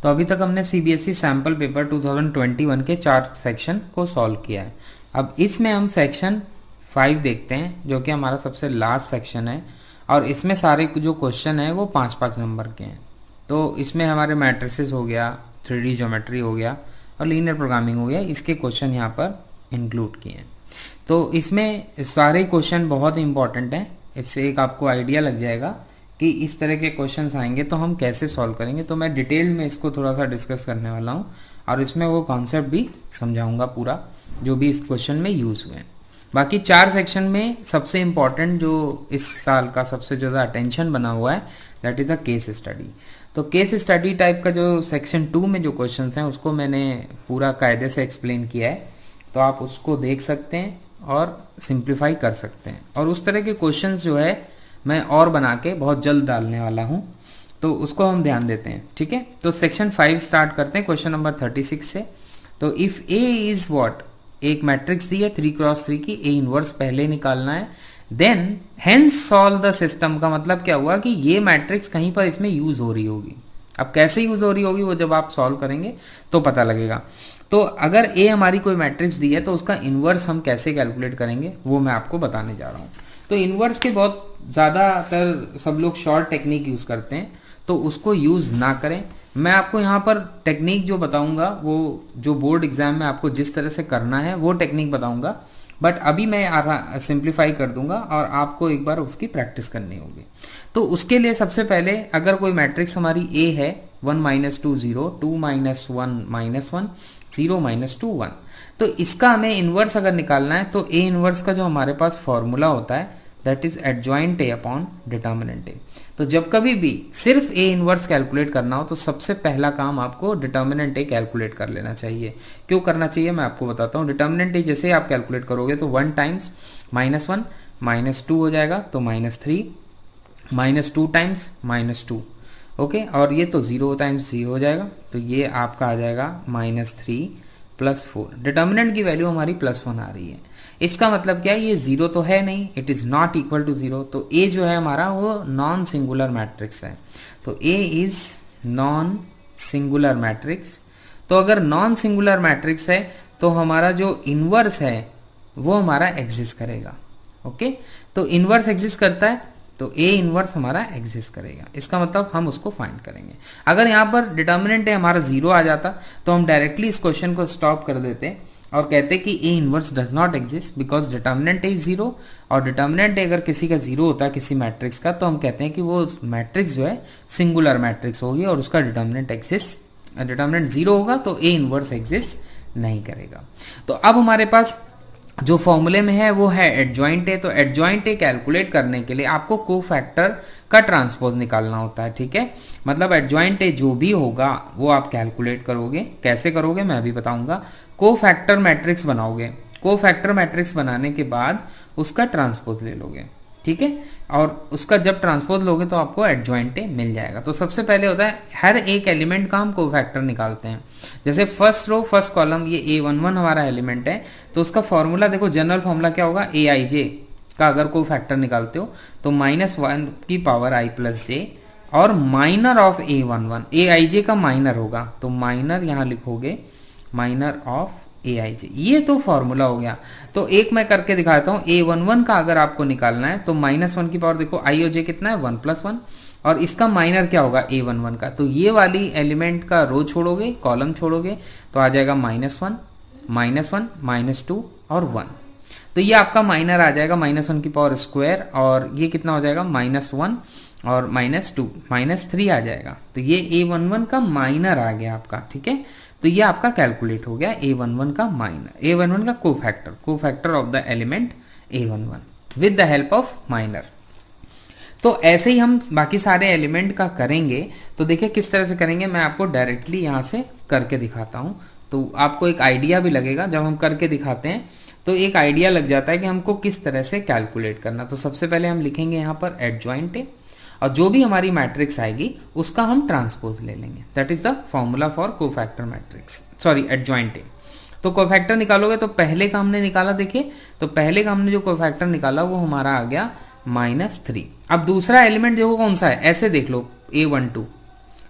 तो अभी तक हमने सीबीएसई सैम्पल पेपर 2021 के 4 सेक्शन को सॉल्व किया है। अब इसमें हम सेक्शन 5 देखते हैं जो कि हमारा सबसे लास्ट सेक्शन है, और इसमें सारे जो क्वेश्चन है वो 5-5 नंबर के हैं। तो इसमें हमारे मैट्रिसेस हो गया, 3D ज्योमेट्री हो गया और लीनियर प्रोग्रामिंग हो गया, इसके क्वेश्चन यहाँ पर इंक्लूड किए हैं। तो इसमें सारे क्वेश्चन बहुत इंपॉर्टेंट हैं। इससे एक आपको आइडिया लग जाएगा कि इस तरह के क्वेश्चंस आएंगे तो हम कैसे सॉल्व करेंगे। तो मैं डिटेल में इसको थोड़ा सा डिस्कस करने वाला हूँ और इसमें वो कॉन्सेप्ट भी समझाऊंगा पूरा जो भी इस क्वेश्चन में यूज हुए हैं। बाकी 4 सेक्शन में सबसे इम्पॉर्टेंट जो इस साल का सबसे ज़्यादा अटेंशन बना हुआ है that is the case study. तो केस स्टडी टाइप का जो सेक्शन 2 में जो क्वेश्चंस हैं उसको मैंने पूरा कायदे से एक्सप्लेन किया है, तो आप उसको देख सकते हैं और सिंप्लीफाई कर सकते हैं। और उस तरह के क्वेश्चंस जो है मैं और बना के बहुत जल्द डालने वाला हूँ, तो उसको हम ध्यान देते हैं। ठीक है, तो सेक्शन 5 स्टार्ट करते हैं क्वेश्चन नंबर 36 से। तो इफ ए इज व्हाट, एक मैट्रिक्स दी है 3x3 की, ए इनवर्स पहले निकालना है, then hence solve the system. का मतलब क्या हुआ कि ये मैट्रिक्स कहीं पर इसमें यूज हो रही होगी। अब कैसे यूज हो रही होगी वो जब आप सॉल्व करेंगे तो पता लगेगा। तो अगर ए हमारी कोई मैट्रिक्स दी है तो उसका इनवर्स हम कैसे कैलकुलेट करेंगे वो मैं आपको बताने जा रहा हूँ। तो इनवर्स के बहुत ज़्यादातर सब लोग शॉर्ट टेक्निक यूज़ करते हैं, तो उसको यूज़ ना करें। मैं आपको यहाँ पर टेक्निक जो बताऊंगा वो जो बोर्ड एग्जाम में आपको जिस तरह से करना है वो टेक्निक बताऊंगा, बट अभी मैं सिंप्लीफाई कर दूंगा और आपको एक बार उसकी प्रैक्टिस करनी होगी। तो उसके लिए सबसे पहले अगर कोई मैट्रिक्स हमारी ए है 1 - 2 0, 2 - 1 -1, 0 - 2 1, तो इसका हमें इनवर्स अगर निकालना है तो ए इनवर्स का जो हमारे पास फॉर्मूला होता है that is adjoint A upon determinant A. तो जब कभी भी सिर्फ ए इनवर्स कैलकुलेट करना हो तो सबसे पहला काम आपको डिटर्मिनेंट ए कैलकुलेट कर लेना चाहिए। क्यों करना चाहिए मैं आपको बताता हूँ। डिटर्मिनेंट ए जैसे आप कैलकुलेट करोगे तो 1 टाइम्स -1 -2 हो जाएगा, तो -3, -2 टाइम्स -2, ओके, और ये तो 0 टाइम्स 0 हो जाएगा, तो ये आपका आ जाएगा -3 + 4। डिटर्मिनेंट की वैल्यू हमारी +1 आ रही है। इसका मतलब क्या है, ये 0 तो है नहीं, it is not equal to 0। तो ए जो है हमारा वो नॉन सिंगुलर मैट्रिक्स है। तो ए इज नॉन सिंगुलर मैट्रिक्स। तो अगर नॉन सिंगुलर मैट्रिक्स है तो हमारा जो इनवर्स है वो हमारा एग्जिस्ट करेगा। ओके, तो इनवर्स एग्जिस्ट करता है तो ए इनवर्स हमारा एग्जिस्ट करेगा। इसका मतलब हम उसको फाइंड करेंगे। अगर यहाँ पर डिटर्मिनेंट है हमारा 0 आ जाता तो हम डायरेक्टली इस क्वेश्चन को स्टॉप कर देते और कहते कि A inverse does not exist because determinant is 0। और डिटर्मिनेंट अगर किसी का 0 होता है किसी मैट्रिक्स का तो हम कहते हैं कि वो मैट्रिक्स जो है सिंगुलर मैट्रिक्स होगी और उसका डिटर्मिनेंट 0 होगा, तो ए इनवर्स एग्जिस्ट नहीं करेगा। तो अब हमारे पास जो फॉर्मूले में है वो है एडजॉइंट ए। तो एडजॉइंट ए कैलकुलेट करने के लिए आपको कोफैक्टर का ट्रांसपोज निकालना होता है। ठीक है, मतलब एडजॉइंट ए जो भी होगा वो आप कैलकुलेट करोगे। कैसे करोगे मैं अभी बताऊंगा। कोफैक्टर मैट्रिक्स बनाओगे, कोफैक्टर मैट्रिक्स बनाने के बाद उसका ट्रांसपोज ले लोगे। ठीक है, और उसका जब ट्रांसपोज लोगे तो आपको एडजॉइंट ए मिल जाएगा। तो सबसे पहले होता है हर एक एलिमेंट का हम कोफैक्टर निकालते हैं। जैसे फर्स्ट रो फर्स्ट कॉलम ये A11 हमारा एलिमेंट है, तो उसका फॉर्मूला देखो, जनरल फॉर्मूला क्या होगा, Aij का अगर कोफैक्टर निकालते हो तो -1 की पावर i + j और माइनर ऑफ A11, Aij का माइनर होगा तो माइनर यहाँ लिखोगे, माइनर ऑफ Aij। ये तो फॉर्मूला हो गया। तो एक मैं करके दिखाता हूँ। A11 का अगर आपको निकालना है तो -1 की पावर देखो i और j कितना है 1 + 1, और इसका माइनर क्या होगा A11 का, तो ये वाली एलिमेंट का रो छोड़ोगे कॉलम छोड़ोगे तो आ जाएगा -1 -1 -2 और 1। तो ये आपका माइनर आ जाएगा -1 की पावर स्क्वायर, और ये कितना हो जाएगा -1 और -2 -3 आ जाएगा। तो ये A11 का माइनर आ गया आपका। ठीक है, तो ये आपका कैलकुलेट हो गया A11 का माइनर, A11 का cofactor of the element A11 with the help of minor. तो ऐसे ही हम बाकी सारे एलिमेंट का करेंगे। तो देखिए किस तरह से करेंगे, मैं आपको डायरेक्टली यहाँ से करके दिखाता हूँ तो आपको एक आइडिया भी लगेगा। जब हम करके दिखाते हैं तो एक आइडिया लग जाता है कि हमको किस तरह से कैलकुलेट करना। तो सबसे पहले हम लिखेंगे यहाँ पर एडजॉइंट ए, और जो भी हमारी मैट्रिक्स आएगी उसका हम ट्रांसपोज ले लेंगे। That is the formula for cofactor matrix, sorry adjoint A. तो कोफैक्टर निकालोगे तो पहले का हमने निकाला, देखिए तो पहले का हमने जो कोफैक्टर निकाला वो हमारा आ गया -3। अब दूसरा एलिमेंट देखो कौन सा है, ऐसे देख लो A12,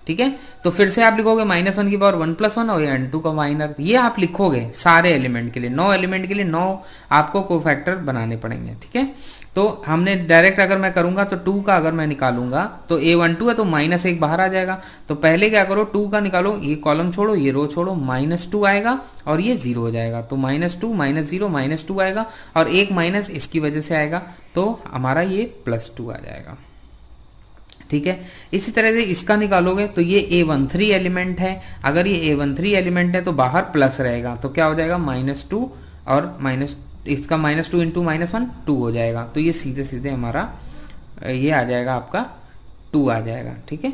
ठीक है। तो फिर से आप लिखोगे -1 की पावर 1 + 1 और n2 का माइनर, ये आप लिखोगे सारे एलिमेंट के लिए, 9 एलिमेंट के लिए 9 आपको कोफैक्टर बनाने पड़ेंगे, ठीक है। तो हमने डायरेक्ट अगर मैं करूंगा तो 2 का अगर मैं निकालूंगा तो A12 है तो -1 बाहर आ जाएगा। तो पहले क्या करो, 2 का निकालो, ये कॉलम छोड़ो, ये रो छोड़ो, -2 आएगा और ये 0 हो जाएगा। तो -2 -0 -2 आएगा और एक माइनस इसकी वजह से आएगा, तो हमारा ये +2 आ जाएगा, ठीक है। इसी तरह से इसका निकालोगे तो ये A13 एलिमेंट है, अगर ये A13 एलिमेंट है तो बाहर प्लस रहेगा, तो क्या हो जाएगा -2 और इसका -2 इंटू -1 2 हो जाएगा। तो ये सीधे सीधे हमारा ये आ जाएगा, आपका 2 आ जाएगा, ठीक है।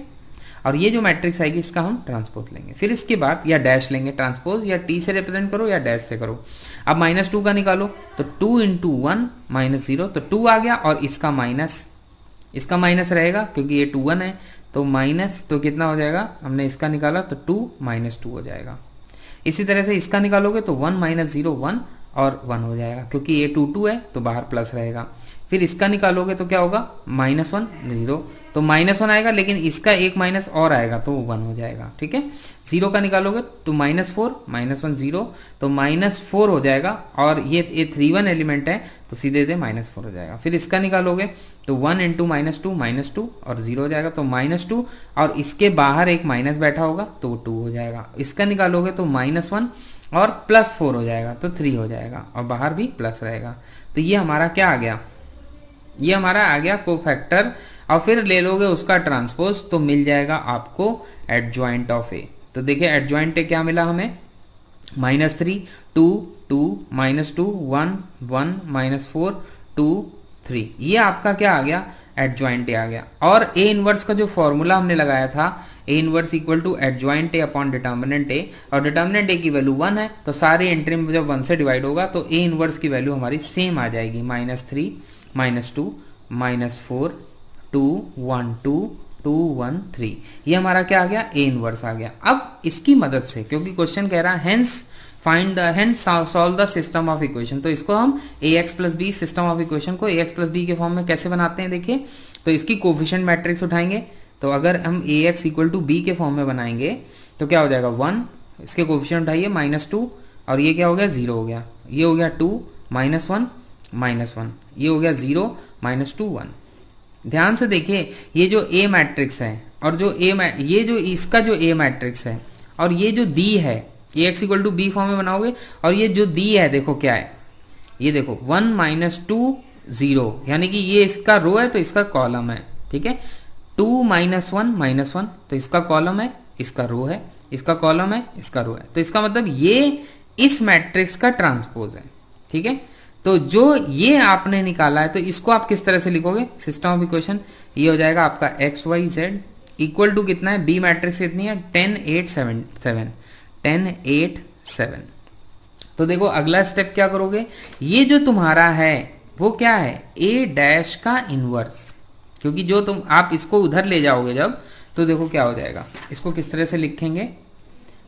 और ये जो मैट्रिक्स आएगी इसका हम ट्रांसपोज लेंगे, फिर इसके बाद या डैश लेंगे ट्रांसपोज, या टी से रिप्रेजेंट करो या डैश से करो। अब -2 का निकालो तो 2 इंटू 1 -0, तो 2 आ गया और इसका माइनस रहेगा क्योंकि ये 2 1 है, तो माइनस, तो कितना हो जाएगा, हमने इसका निकाला तो 2 -2 हो जाएगा। इसी तरह से इसका निकालोगे तो 1 -0 1 और 1 हो जाएगा, क्योंकि ये 2 2 है तो बाहर प्लस रहेगा। फिर इसका निकालोगे तो क्या होगा, -1 0, तो -1 आएगा, लेकिन इसका एक माइनस और आएगा तो 1 हो जाएगा, ठीक है। 0 का निकालोगे तो -4 -1 0, तो -4 हो जाएगा, और ये 3 1 एलिमेंट है तो सीधे -4 हो जाएगा। फिर इसका निकालोगे तो 1 इंटू -2 और 0 हो जाएगा, तो -2 और इसके बाहर एक माइनस बैठा होगा तो वो 2 हो जाएगा। इसका निकालोगे तो -1 और +4 हो जाएगा तो 3 हो जाएगा, और बाहर भी प्लस रहेगा। तो ये हमारा क्या आ गया, ये हमारा आ गया कोफैक्टर। और फिर ले लोगे उसका ट्रांसपोज तो मिल जाएगा आपको एडजॉइंट ऑफ ए। तो देखिए एडजॉइंट ए क्या मिला हमें, -3 2 2 -2 1 1 -4 2 3, ये आपका क्या आ गया, एडजॉइंट ए आ गया। और ए इनवर्स का जो फॉर्मूला हमने लगाया था, A inverse equal to adjoint A upon determinant A, और डिटर्मिनेंट ए की वैल्यू 1 है, तो सारे एंट्री में जब 1 से डिवाइड होगा तो ए इनवर्स की वैल्यू हमारी सेम आ जाएगी, -3 -2 -4 2 1 2 2 1 3, ये हमारा क्या आ गया, ए इनवर्स आ गया। अब इसकी मदद से, क्योंकि क्वेश्चन कह रहा है hence solve the system of equation, तो इसको हम ax + b system of equation को ax + b के फॉर्म में कैसे बनाते हैं, देखिए। तो इसकी कोफिशिएंट मैट्रिक्स उठाएंगे, तो अगर हम ax = b के फॉर्म में बनाएंगे तो क्या हो जाएगा, 1, इसके कोफिशिएंट उठाइए -2, और ये क्या हो गया, 0 हो गया, ये हो गया 2 -1 -1, ये हो गया 0 -2 1। ध्यान से देखिए, ये जो a मैट्रिक्स है और जो ये जो इसका जो a मैट्रिक्स है और ये जो दी है, ax = b फॉर्म में बनाओगे, और ये जो दी है देखो क्या है, ये देखो 1 -2 0, यानी कि ये इसका रो है तो इसका कॉलम है, ठीक है। 2 -1 -1, तो इसका कॉलम है, इसका रो है, इसका कॉलम है, इसका रो है, तो इसका मतलब ये इस मैट्रिक्स का ट्रांसपोज है, ठीक है। तो जो ये आपने निकाला है तो इसको आप किस तरह से लिखोगे, सिस्टम ऑफ इक्वेशन, ये हो जाएगा आपका XYZ इक्वल टू कितना है, बी मैट्रिक्स कितनी है, 10 8 7 10 8 7। तो देखो अगला स्टेप क्या करोगे, ये जो तुम्हारा है वो क्या है, A' का इनवर्स, क्योंकि जो आप इसको उधर ले जाओगे जब, तो देखो क्या हो जाएगा, इसको किस तरह से लिखेंगे,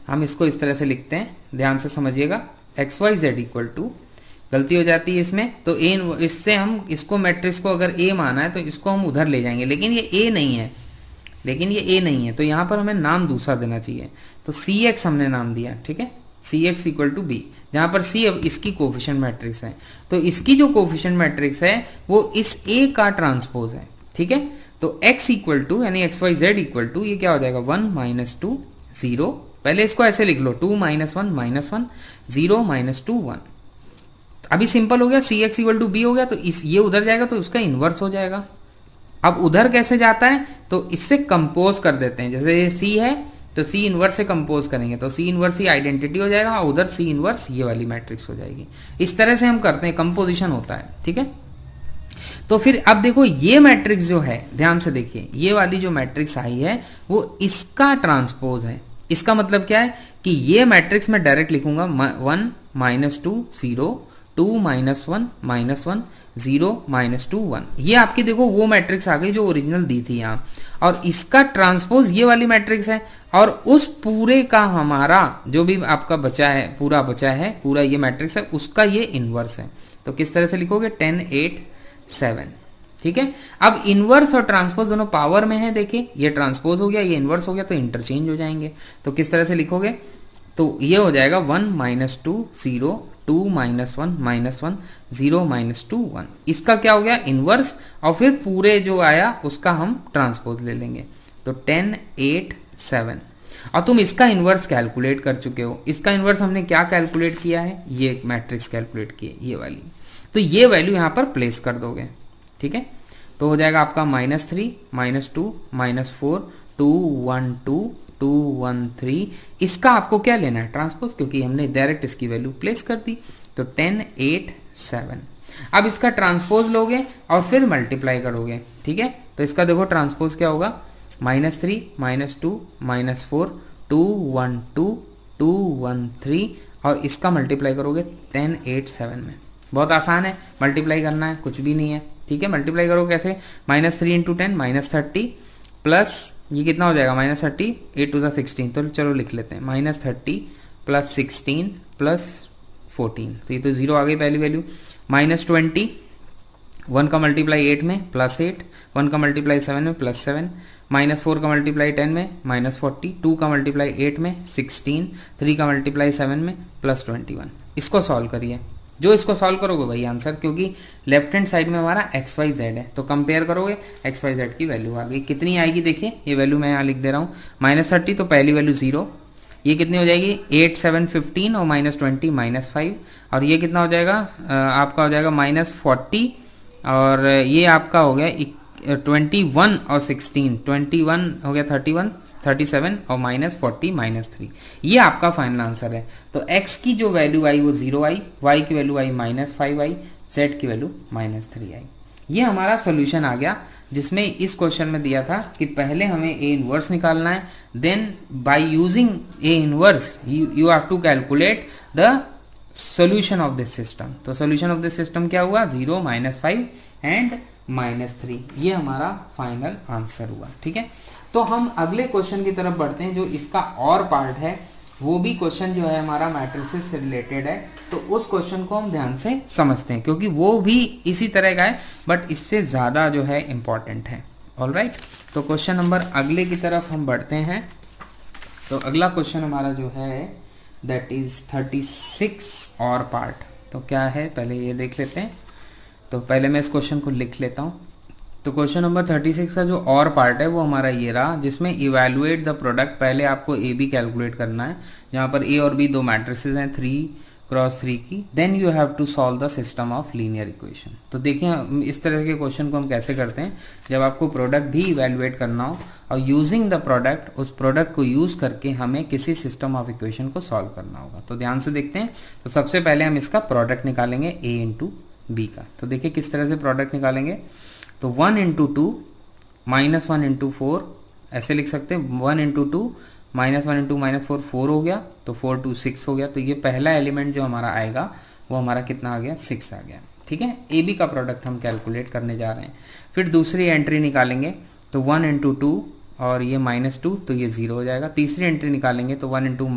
हम इसको इस तरह से लिखते हैं, ध्यान से समझिएगा। XYZ इक्वल टू, गलती हो जाती है इसमें, तो इससे हम इसको मैट्रिक्स को अगर A माना है तो इसको हम उधर ले जाएंगे, लेकिन ये A नहीं है, तो यहाँ पर हमें नाम दूसरा देना चाहिए, तो CX हमने नाम दिया, ठीक है, CX इक्वल टू B, जहाँ पर C अब इसकी कोफिशिएंट मैट्रिक्स है, तो इसकी जो कोफिशिएंट मैट्रिक्स है वो इस A का ट्रांसपोज है, ठीक है। तो X इक्वल टू यानी XYZ इक्वल टू, ये क्या हो जाएगा, 1 -2 0, पहले इसको ऐसे लिख लो, 2 -1 -1 0 -2 1। अभी सिंपल हो गया, CX इक्वल टू B हो गया, तो ये उधर जाएगा तो उसका इनवर्स हो जाएगा। अब उधर कैसे जाता है, तो इससे कंपोज कर देते हैं, जैसे ये C है तो C इनवर्स से कंपोज करेंगे तो C इनवर्स ही आइडेंटिटी हो जाएगा, और उधर C इनवर्स ये वाली मैट्रिक्स हो जाएगी। इस तरह से हम करते हैं, कंपोजिशन होता है, ठीक है। तो फिर अब देखो ये मैट्रिक्स जो है, ध्यान से देखिए, ये वाली जो मैट्रिक्स आई है वो इसका ट्रांसपोज है। इसका मतलब क्या है कि ये मैट्रिक्स मैं डायरेक्ट लिखूंगा 1 -2 0 2 -1 -1 0 -2 1, ये आपकी देखो वो मैट्रिक्स आ गई जो ओरिजिनल दी थी यहाँ, और इसका ट्रांसपोज ये वाली मैट्रिक्स है, और उस पूरे का हमारा जो भी आपका बचा है, पूरा ये मैट्रिक्स है, उसका ये इनवर्स है। तो किस तरह से लिखोगे, 10 8 7, ठीक है। अब इनवर्स और ट्रांसपोज दोनों पावर में है, देखिए ये ट्रांसपोज हो गया, ये इनवर्स हो गया, तो इंटरचेंज हो जाएंगे। तो किस तरह से लिखोगे, तो ये हो जाएगा 1 - 2 0, 2 - 1 -1 0 - 2 1। इसका क्या हो गया इनवर्स, और फिर पूरे जो आया उसका हम ट्रांसपोज ले लेंगे। तो 10 8 7। और तुम इसका इनवर्स कैलकुलेट कर चुके हो। इसका इनवर्स हमने क्या कैलकुलेट किया है, ये मैट्रिक्स कैलकुलेट की है, ये वाली। तो ये वैल्यू यहां पर प्लेस कर दोगे, ठीक है। तो हो जाएगा आपका -3 -2 -4 2 1 2 2 1 3। इसका आपको क्या लेना है, ट्रांसपोज, क्योंकि हमने डायरेक्ट इसकी वैल्यू प्लेस कर दी। तो 10 8 7। अब इसका ट्रांसपोज लोगे और फिर मल्टीप्लाई करोगे, ठीक है। तो इसका देखो ट्रांसपोज क्या होगा, -3 -2 -4 2 1 2 2 1 3, और इसका मल्टीप्लाई करोगे 10 8 7 में। बहुत आसान है, मल्टीप्लाई करना है, कुछ भी नहीं है, ठीक है। मल्टीप्लाई करो कैसे, -3 × 10 -30 प्लस ये कितना हो जाएगा -30 8 × 16। तो चलो लिख लेते हैं -30 + 16 + 14। तो ये तो 0 आ गई पहली वैल्यू। -20 1 का मल्टीप्लाई 8 में +8, 1 का मल्टीप्लाई 7 में +7, -4 का मल्टीप्लाई 10 में -40, 2 का मल्टीप्लाई 8 में 16, 3 का मल्टीप्लाई 7 में +21। इसको सॉल्व करिए, जो इसको सॉल्व करोगे वही आंसर, क्योंकि लेफ्ट हैंड साइड में हमारा XYZ है। तो कंपेयर करोगे XYZ की वैल्यू आ गई, कितनी आएगी देखिए, ये वैल्यू मैं यहाँ लिख दे रहा हूँ। -30 तो पहली वैल्यू 0, ये कितनी हो जाएगी 8 7 15 और -20 -5, और ये कितना हो जाएगा आपका हो जाएगा -40, और ये आपका हो गया 21 और 16, 21 हो गया 31 37 और -40 -3। ये आपका फाइनल आंसर है। तो x की जो वैल्यू आई वो 0 आई, y की वैल्यू आई -5 आई, z की वैल्यू -3 आई। ये हमारा सॉल्यूशन आ गया, जिसमें इस क्वेश्चन में दिया था कि पहले हमें a इनवर्स निकालना है, then by using a inverse you have to calculate the solution of this system. तो सॉल्यूशन ऑफ दिस सिस्टम क्या हुआ, 0 -5 एंड -3। ये हमारा फाइनल आंसर हुआ, ठीक है। तो हम अगले क्वेश्चन की तरफ बढ़ते हैं, जो इसका और पार्ट है, वो भी क्वेश्चन जो है हमारा मैट्रिसेस से रिलेटेड है। तो उस क्वेश्चन को हम ध्यान से समझते हैं, क्योंकि वो भी इसी तरह का है बट इससे ज़्यादा जो है इम्पॉर्टेंट है। ऑलराइट, तो क्वेश्चन नंबर अगले की तरफ हम बढ़ते हैं। तो अगला क्वेश्चन हमारा जो है दैट इज 36 और पार्ट। तो क्या है पहले ये देख लेते हैं। तो पहले मैं इस क्वेश्चन को लिख लेता हूँ। तो क्वेश्चन नंबर 36 का जो और पार्ट है वो हमारा ये रहा, जिसमें इवैल्यूएट द प्रोडक्ट। पहले आपको ए बी कैलकुलेट करना है, जहाँ पर ए और बी दो मैट्रिसेस हैं 3x3 की। Then you have to solve the system of linear equation. तो देखिए इस तरह के क्वेश्चन को हम कैसे करते हैं, जब आपको प्रोडक्ट भी इवैल्यूएट करना हो और यूजिंग द प्रोडक्ट, उस प्रोडक्ट को यूज करके हमें किसी सिस्टम ऑफ इक्वेशन को सॉल्व करना होगा। तो ध्यान से देखते हैं। तो सबसे पहले हम इसका प्रोडक्ट निकालेंगे a इंटू बी का। तो देखिए किस तरह से प्रोडक्ट निकालेंगे। तो 1 × 2 -1 × 4 ऐसे लिख सकते हैं। 1 × 2 -1 × -4 4 हो गया, तो 4 2 6 हो गया। तो ये पहला एलिमेंट जो हमारा आएगा वो हमारा कितना आ गया, 6 आ गया, ठीक है। ए बी का प्रोडक्ट हम कैलकुलेट करने जा रहे हैं। फिर दूसरी एंट्री निकालेंगे, तो 1 × 2 और ये -2, तो ये 0 हो जाएगा। तीसरी एंट्री निकालेंगे तो 1 ×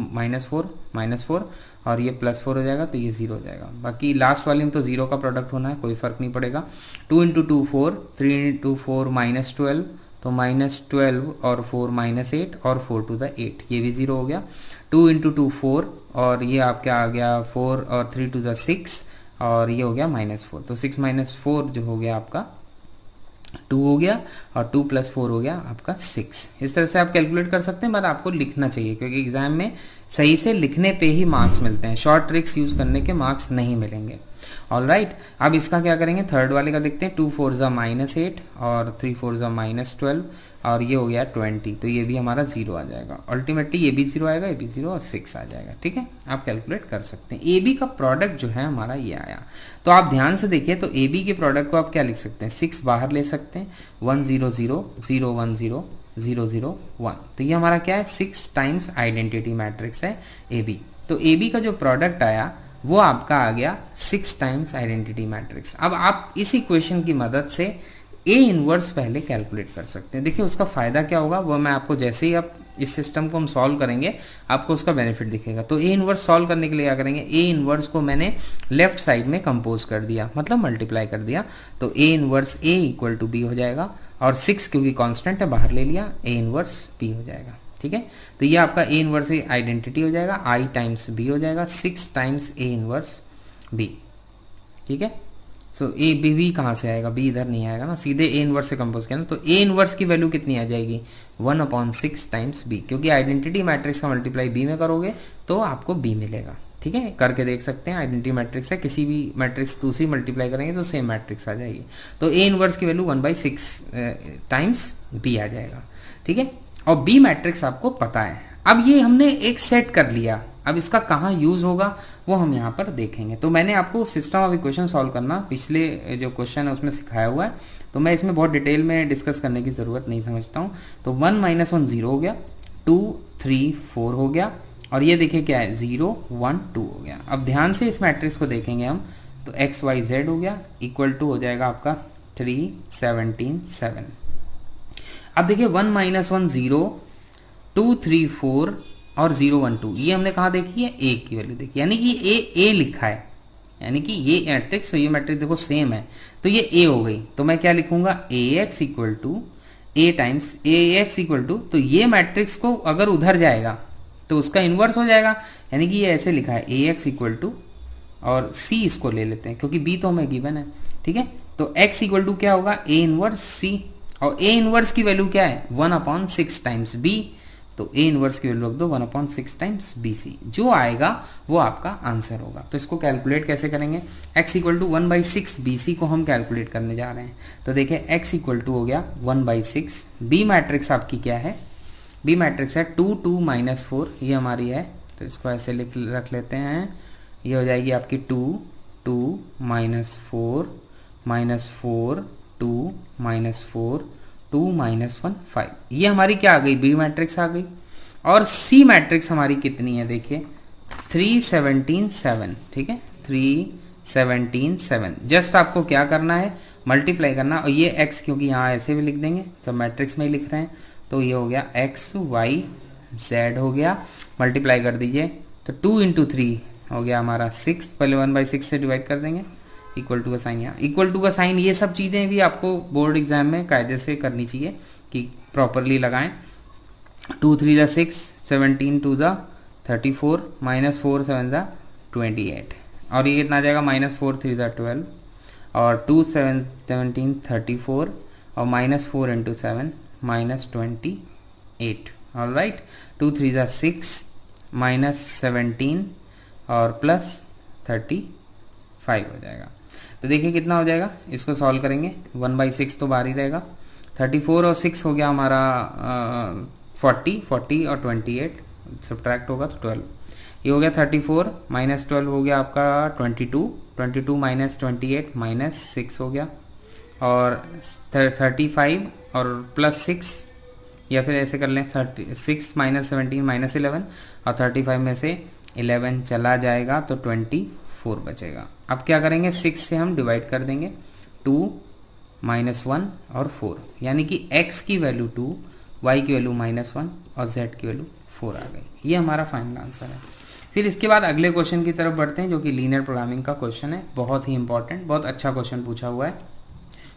-4 और ये +4 हो जाएगा, तो ये 0 हो जाएगा। बाकी लास्ट वाले में तो 0 का प्रोडक्ट होना है, कोई फर्क नहीं पड़ेगा। 2 × 2 4, 3 × 4 -12, तो -12 और 4 -8 और 4 to the 8, ये भी 0 हो गया। 2 × 2 4 और ये आपका आ गया 4 और 3 to the 6 और ये हो गया -4। तो 6 - 4 जो हो गया आपका 2 हो गया, और 2 + 4 हो गया आपका 6। इस तरह से आप कैलकुलेट कर सकते हैं, पर आपको लिखना चाहिए, क्योंकि एग्जाम में सही से लिखने पे ही मार्क्स मिलते हैं। शॉर्ट ट्रिक्स यूज करने के मार्क्स नहीं मिलेंगे। ऑलराइट, अब इसका क्या करेंगे, थर्ड वाले का देखते हैं। 2 4 -8 और 3 4 -12 और ये हो गया 20, तो ये भी हमारा 0 आ जाएगा। अल्टीमेटली ये भी 0 आएगा, ये भी 0 और 6 आ जाएगा, ठीक है। आप कैलकुलेट कर सकते हैं। ए बी का प्रोडक्ट जो है हमारा ये आया। तो आप ध्यान से देखिए, तो ए बी के प्रोडक्ट को आप क्या लिख सकते हैं, 6 बाहर ले सकते हैं, 1 0 0 0 1 0 0 0 1। तो ये हमारा क्या है, 6 टाइम्स आइडेंटिटी मैट्रिक्स है ए बी। तो ए बी का जो प्रोडक्ट आया वो आपका आ गया 6 टाइम्स आइडेंटिटी मैट्रिक्स। अब आप इस इक्वेशन की मदद से ए इनवर्स पहले कैलकुलेट कर सकते हैं। देखिए उसका फायदा क्या होगा वो मैं आपको जैसे ही आप इस सिस्टम को हम सॉल्व करेंगे, आपको उसका बेनिफिट दिखेगा। तो ए इनवर्स सॉल्व करने के लिए क्या करेंगे, ए इनवर्स को मैंने लेफ्ट साइड में कंपोज कर दिया, मतलब मल्टीप्लाई कर दिया। तो a inverse a equal to b हो जाएगा, और 6 क्योंकि कांस्टेंट है बाहर ले लिया, ए इनवर्स बी हो जाएगा। ठीक है, तो ये आपका ए इनवर्स ए आइडेंटिटी हो जाएगा, आई टाइम्स बी हो जाएगा, 6 टाइम्स ए इनवर्स बी। ठीक है, सो ए बी बी कहाँ से आएगा, बी इधर नहीं आएगा ना, सीधे ए इनवर्स से कंपोज किया ना, तो ए इनवर्स की वैल्यू कितनी आ जाएगी, 1/6 टाइम्स बी, क्योंकि आइडेंटिटी मैट्रिक्स का मल्टीप्लाई बी में करोगे तो आपको बी मिलेगा। ठीक है, करके देख सकते हैं, आइडेंटिटी मैट्रिक्स से किसी भी मैट्रिक्स दूसरी मल्टीप्लाई करेंगे तो सेम मैट्रिक्स आ जाएगी। तो ए इनवर्स की वैल्यू 1/6 टाइम्स बी आ जाएगा। ठीक है, और बी मैट्रिक्स आपको पता है। अब ये हमने एक सेट कर लिया, अब इसका कहाँ यूज होगा वो हम यहाँ पर देखेंगे। तो मैंने आपको सिस्टम ऑफ इक्वेशन सॉल्व करना पिछले जो क्वेश्चन है उसमें सिखाया हुआ है, तो मैं इसमें बहुत डिटेल में डिस्कस करने की जरूरत नहीं समझता हूँ। तो 1 - 1 0 हो गया, 2 3 4 हो गया, और ये देखिए क्या है 0 1 2 हो गया। अब ध्यान से इस मैट्रिक्स को देखेंगे हम, तो x y z हो गया इक्वल टू हो जाएगा आपका 3 17 7। अब देखिए 1 - 1 0 2 3 4 और 0 1 2, ये हमने कहा देखी है, ए की वैल्यू देखी, यानी कि ए लिखा है, यानी कि ये मैट्रिक्स, ये मैट्रिक्स देखो सेम है, तो ये ए हो गई। तो मैं क्या लिखूंगा, A X equal to A times A X equal to, तो ये मैट्रिक्स को अगर उधर जाएगा तो उसका इन्वर्स हो जाएगा, यानी कि ये ऐसे लिखा है ए एक्स इक्वल टू, और सी इसको ले लेते हैं क्योंकि बी तो हमें गिवन है। ठीक है, तो एक्स इक्वल टू क्या होगा, ए इनवर्स सी, और ए इनवर्स की वैल्यू क्या है 1/6 टाइम्स बी, तो ए इनवर्स की वैल्यू रख दो 1/6 टाइम्स बी सी, जो आएगा वो आपका आंसर होगा। तो इसको कैलकुलेट कैसे करेंगे, x equal to 1/6 b c को हम कैलकुलेट करने जा रहे हैं। तो देखिए x इक्वल टू हो गया 1/6, बी मैट्रिक्स आपकी क्या है, बी मैट्रिक्स है 2 2 -4, ये हमारी है, तो इसको ऐसे रख लेते हैं, ये हो जाएगी आपकी 2 2 -4 -4 2 -4 2 -1 5, ये हमारी क्या आ गई, बी मैट्रिक्स आ गई। और सी मैट्रिक्स हमारी कितनी है, देखिए 3 17 7। ठीक है, 3 17 7, जस्ट आपको क्या करना है, मल्टीप्लाई करना, और ये x क्योंकि यहाँ ऐसे भी लिख देंगे तो मैट्रिक्स में ही लिख रहे हैं, तो ये हो गया x y z हो गया, मल्टीप्लाई कर दीजिए, तो 2 × 3 हो गया हमारा 6, पहले 1/6 से डिवाइड कर देंगे, इक्वल टू का साइन, यहाँ इक्वल टू का साइन, ये सब चीज़ें भी आपको बोर्ड एग्जाम में कायदे से करनी चाहिए कि प्रॉपरली लगाएं। 2 3 = 6, 17 2 = 34, -4 7 = 28, और ये कितना आ जाएगा, -4 3 = 12, और 2 7 17 34, और -4 × 7 -28। ऑलराइट, 2 3 = 6 -17 और +35 हो जाएगा। तो देखिए कितना हो जाएगा, इसको सॉल्व करेंगे, 1/6 तो बाहर ही रहेगा, 34 और 6 हो गया हमारा 40 और 28 सब्ट्रैक्ट होगा तो 12, ये हो गया 34 -12 हो गया आपका 22 -28 -6 हो गया, और 35 और +6, या फिर ऐसे कर लें 36 -17 -11, और 35 में से 11 चला जाएगा तो 24 बचेगा। अब क्या करेंगे, 6 से हम डिवाइड कर देंगे, 2 -1 और 4, यानी कि x की वैल्यू 2, y की वैल्यू -1 और z की वैल्यू 4 आ गई। ये हमारा फाइनल आंसर है। फिर इसके बाद अगले क्वेश्चन की तरफ बढ़ते हैं, जो कि लीनियर प्रोग्रामिंग का क्वेश्चन है, बहुत ही इंपॉर्टेंट, बहुत अच्छा क्वेश्चन पूछा हुआ है।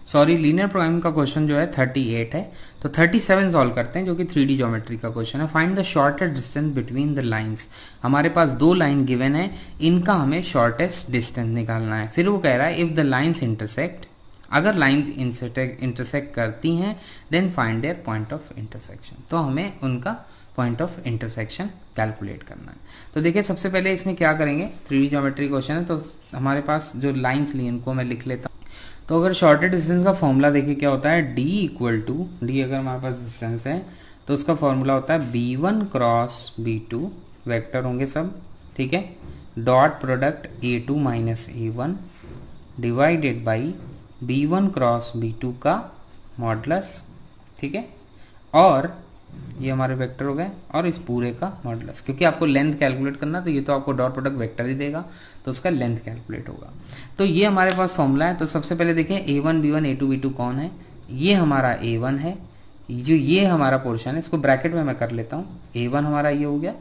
सॉरी, लीनियर प्रोग्रामिंग का क्वेश्चन जो है 38 है, तो 37 सॉल्व करते हैं, जो कि 3D ज्योमेट्री का क्वेश्चन है। Find the shortest distance between the lines. हमारे पास 2 लाइन गिवन है, इनका हमें शॉर्टेस्ट डिस्टेंस निकालना है। फिर वो कह रहा है इफ द लाइंस इंटरसेक्ट, अगर लाइंस इंटरसेक्ट करती हैं then find their point of intersection, तो हमें उनका पॉइंट ऑफ इंटरसेक्शन कैलकुलेट करना है। तो देखिए सबसे पहले इसमें क्या करेंगे, 3D ज्योमेट्री क्वेश्चन है, तो हमारे पास जो लाइंस ली इनको मैं लिख लेता हूँ। तो अगर शॉर्टेस्ट डिस्टेंस का फॉर्मूला देखिए क्या होता है, d इक्वल टू, डी अगर हमारे पास डिस्टेंस है तो उसका फॉर्मूला होता है b1 क्रॉस b2, वेक्टर होंगे सब, ठीक है, dot product a2 minus a1 divided by b1 cross b2 का मॉडुलस, ठीक है, और ये हमारे वेक्टर हो गए, और इस पूरे का मॉडुलस, क्योंकि आपको लेंथ कैलकुलेट करना, तो ये तो आपको डॉट प्रोडक्ट वेक्टर ही देगा, तो उसका लेंथ कैलकुलेट होगा। तो ये हमारे पास फॉर्मूला है। तो सबसे पहले देखें a1 b1 a2 b2 कौन है, ये हमारा a1 है, जो ये हमारा पोर्शन है इसको ब्रैकेट में मैं कर लेता हूँ। A1 हमारा ये हो गया,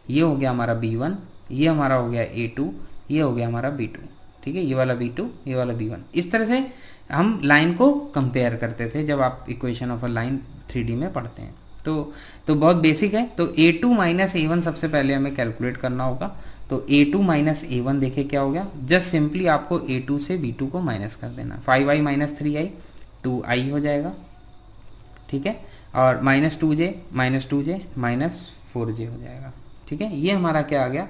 ये हो गया हमारा B1, ये हमारा हो गया A2, ये हो गया हमारा B2। ठीक है, ये वाला B2, ये वाला B1। इस तरह से हम लाइन को कंपेयर करते थे जब आप equation of a line 3D में पढ़ते हैं। तो बहुत बेसिक है। तो A2 माइनस A1 सबसे पहले हमें कैलकुलेट करना होगा। तो A2 माइनस A1 देखिए क्या हो गया, जस्ट सिंपली आपको A2 से B2 को माइनस कर देना। 5i माइनस 3i 2i हो जाएगा। ठीक है, और माइनस 2j माइनस 4j हो जाएगा। ठीक है, ये हमारा क्या आ गया,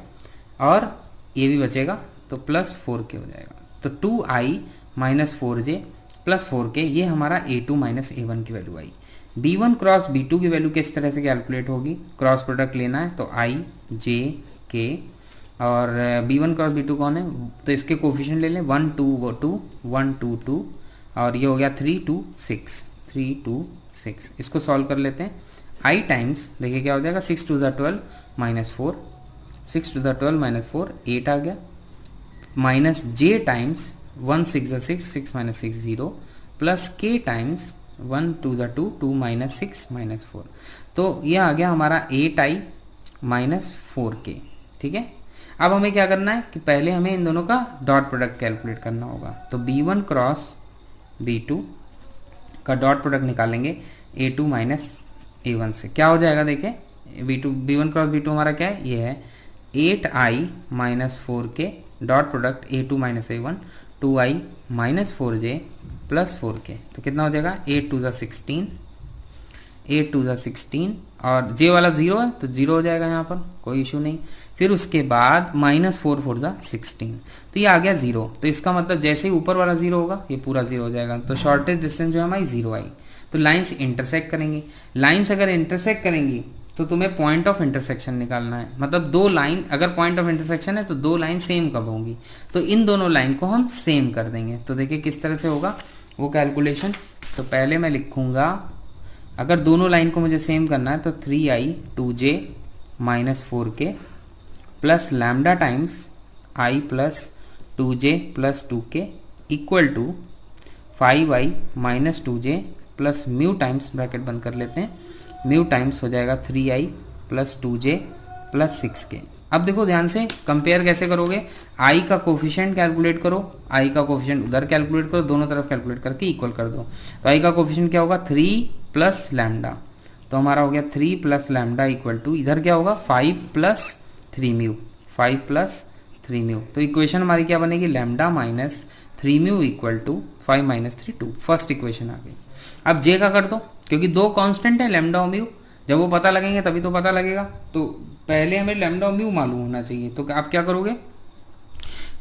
और ये भी बचेगा तो प्लस 4k हो जाएगा। तो 2i minus 4j plus 4k, ये हमारा A2 माइनस A1 की वैल्यू आई। B1 क्रॉस B2 की वैल्यू किस तरह से कैलकुलेट होगी, क्रॉस प्रोडक्ट लेना है तो i j k, और B1 क्रॉस B2 कौन है, तो इसके कोफिशिएंट ले लें 1 2 2 1 2 2, और ये हो गया 3 2 6 3 2 6। इसको सॉल्व कर लेते हैं। i टाइम्स देखिए क्या हो जाएगा, 6 to the 12 minus 4, 6 to the 12 minus 4 8 आ गया, minus j times 1 6 6 6 minus 6 0, plus k times 1 to the 2 2 minus 6 minus 4। तो ये आ गया हमारा 8i माइनस 4k। ठीक है, अब हमें क्या करना है कि पहले हमें इन दोनों का डॉट प्रोडक्ट कैलकुलेट करना होगा। तो B1 क्रॉस B2 का डॉट प्रोडक्ट निकालेंगे A2 माइनस A1 से। क्या हो जाएगा देखिए, B1 क्रॉस B2 हमारा क्या है, ये है 8i minus 4k dot product A2 minus A1 2i minus 4j plus 4k। तो कितना हो जाएगा 8 टू द 16 8 टू द 16, और j वाला 0 है तो 0 हो जाएगा, यहाँ पर कोई इशू नहीं। फिर उसके बाद माइनस 4 4 द 16, तो ये आ गया 0। तो इसका मतलब जैसे ही ऊपर वाला 0 होगा ये पूरा 0 हो जाएगा। तो शॉर्टेज डिस्टेंस जो है हमारी 0 आई। तो लाइन्स इंटरसेक्ट करेंगी, लाइन्स अगर इंटरसेक्ट करेंगी तो तुम्हें पॉइंट ऑफ इंटरसेक्शन निकालना है। मतलब दो लाइन अगर पॉइंट ऑफ इंटरसेक्शन है तो दो लाइन सेम कब होंगी, तो इन दोनों लाइन को हम सेम कर देंगे। तो देखिए किस तरह से होगा वो कैलकुलेशन। तो पहले मैं लिखूंगा, अगर दोनों लाइन को मुझे सेम करना है तो 3i 2j minus 4k plus lambda times i plus 2j plus 2k equal to 5i minus 2j plus mu times, bracket बंद कर लेते हैं, म्यू टाइम्स हो जाएगा 3i plus 2j plus 6k। अब देखो ध्यान से कंपेयर कैसे करोगे, i का कोफिशिएंट कैलकुलेट करो, i का कोफिशिएंट उधर कैलकुलेट करो, दोनों तरफ कैलकुलेट करके इक्वल कर दो। तो i का कोफिशिएंट क्या होगा 3 प्लस लैम्डा, तो हमारा हो गया 3 प्लस लैम्डा इक्वल टू इधर क्या होगा 5 प्लस 3 म्यू, 5 प्लस 3 म्यू। तो इक्वेशन हमारी क्या बनेगी, lambda minus 3 mu equal to 5 minus 3 2। First equation आ गई। अब जे का कर दो, क्योंकि दो कांस्टेंट है लैम्डा और म्यू, जब वो पता लगेंगे तभी तो पता लगेगा। तो पहले हमें लैम्डा और म्यू मालूम होना चाहिए। तो आप क्या करोगे,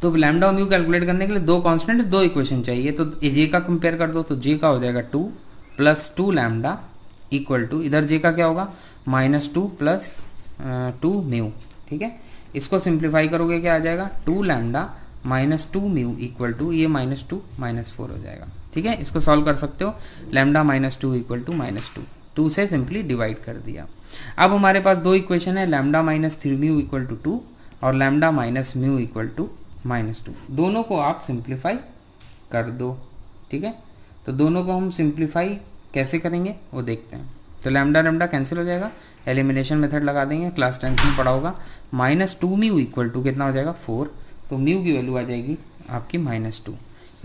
तो लैम्डा और म्यू कैलकुलेट करने के लिए दो कांस्टेंट दो इक्वेशन चाहिए। तो जे का कंपेयर कर दो, तो जे का हो जाएगा 2 प्लस 2 लैम्डा इक्वल टू इधर जे का क्या होगा माइनस 2 प्लस 2 म्यू। ठीक है, इसको सिंप्लीफाई करोगे क्या आ जाएगा 2 lambda minus 2 mu equal to ये माइनस 2 माइनस 4 हो जाएगा। ठीक है, इसको सॉल्व कर सकते हो, lambda minus 2 equal to minus 2 से सिंपली डिवाइड कर दिया। अब हमारे पास दो इक्वेशन है, lambda minus 3 mu equal to 2 और lambda minus mu equal to minus 2। दोनों को आप सिंप्लीफाई कर दो। ठीक है, तो दोनों को हम सिंप्लीफाई कैसे करेंगे वो देखते हैं। तो लैम्डा लैम्डा कैंसिल हो जाएगा, एलिमिनेशन मेथड लगा देंगे, क्लास 10 में पढ़ा होगा। माइनस 2 म्यू इक्वल टू कितना हो जाएगा 4, तो म्यू की वैल्यू आ जाएगी आपकी माइनस 2।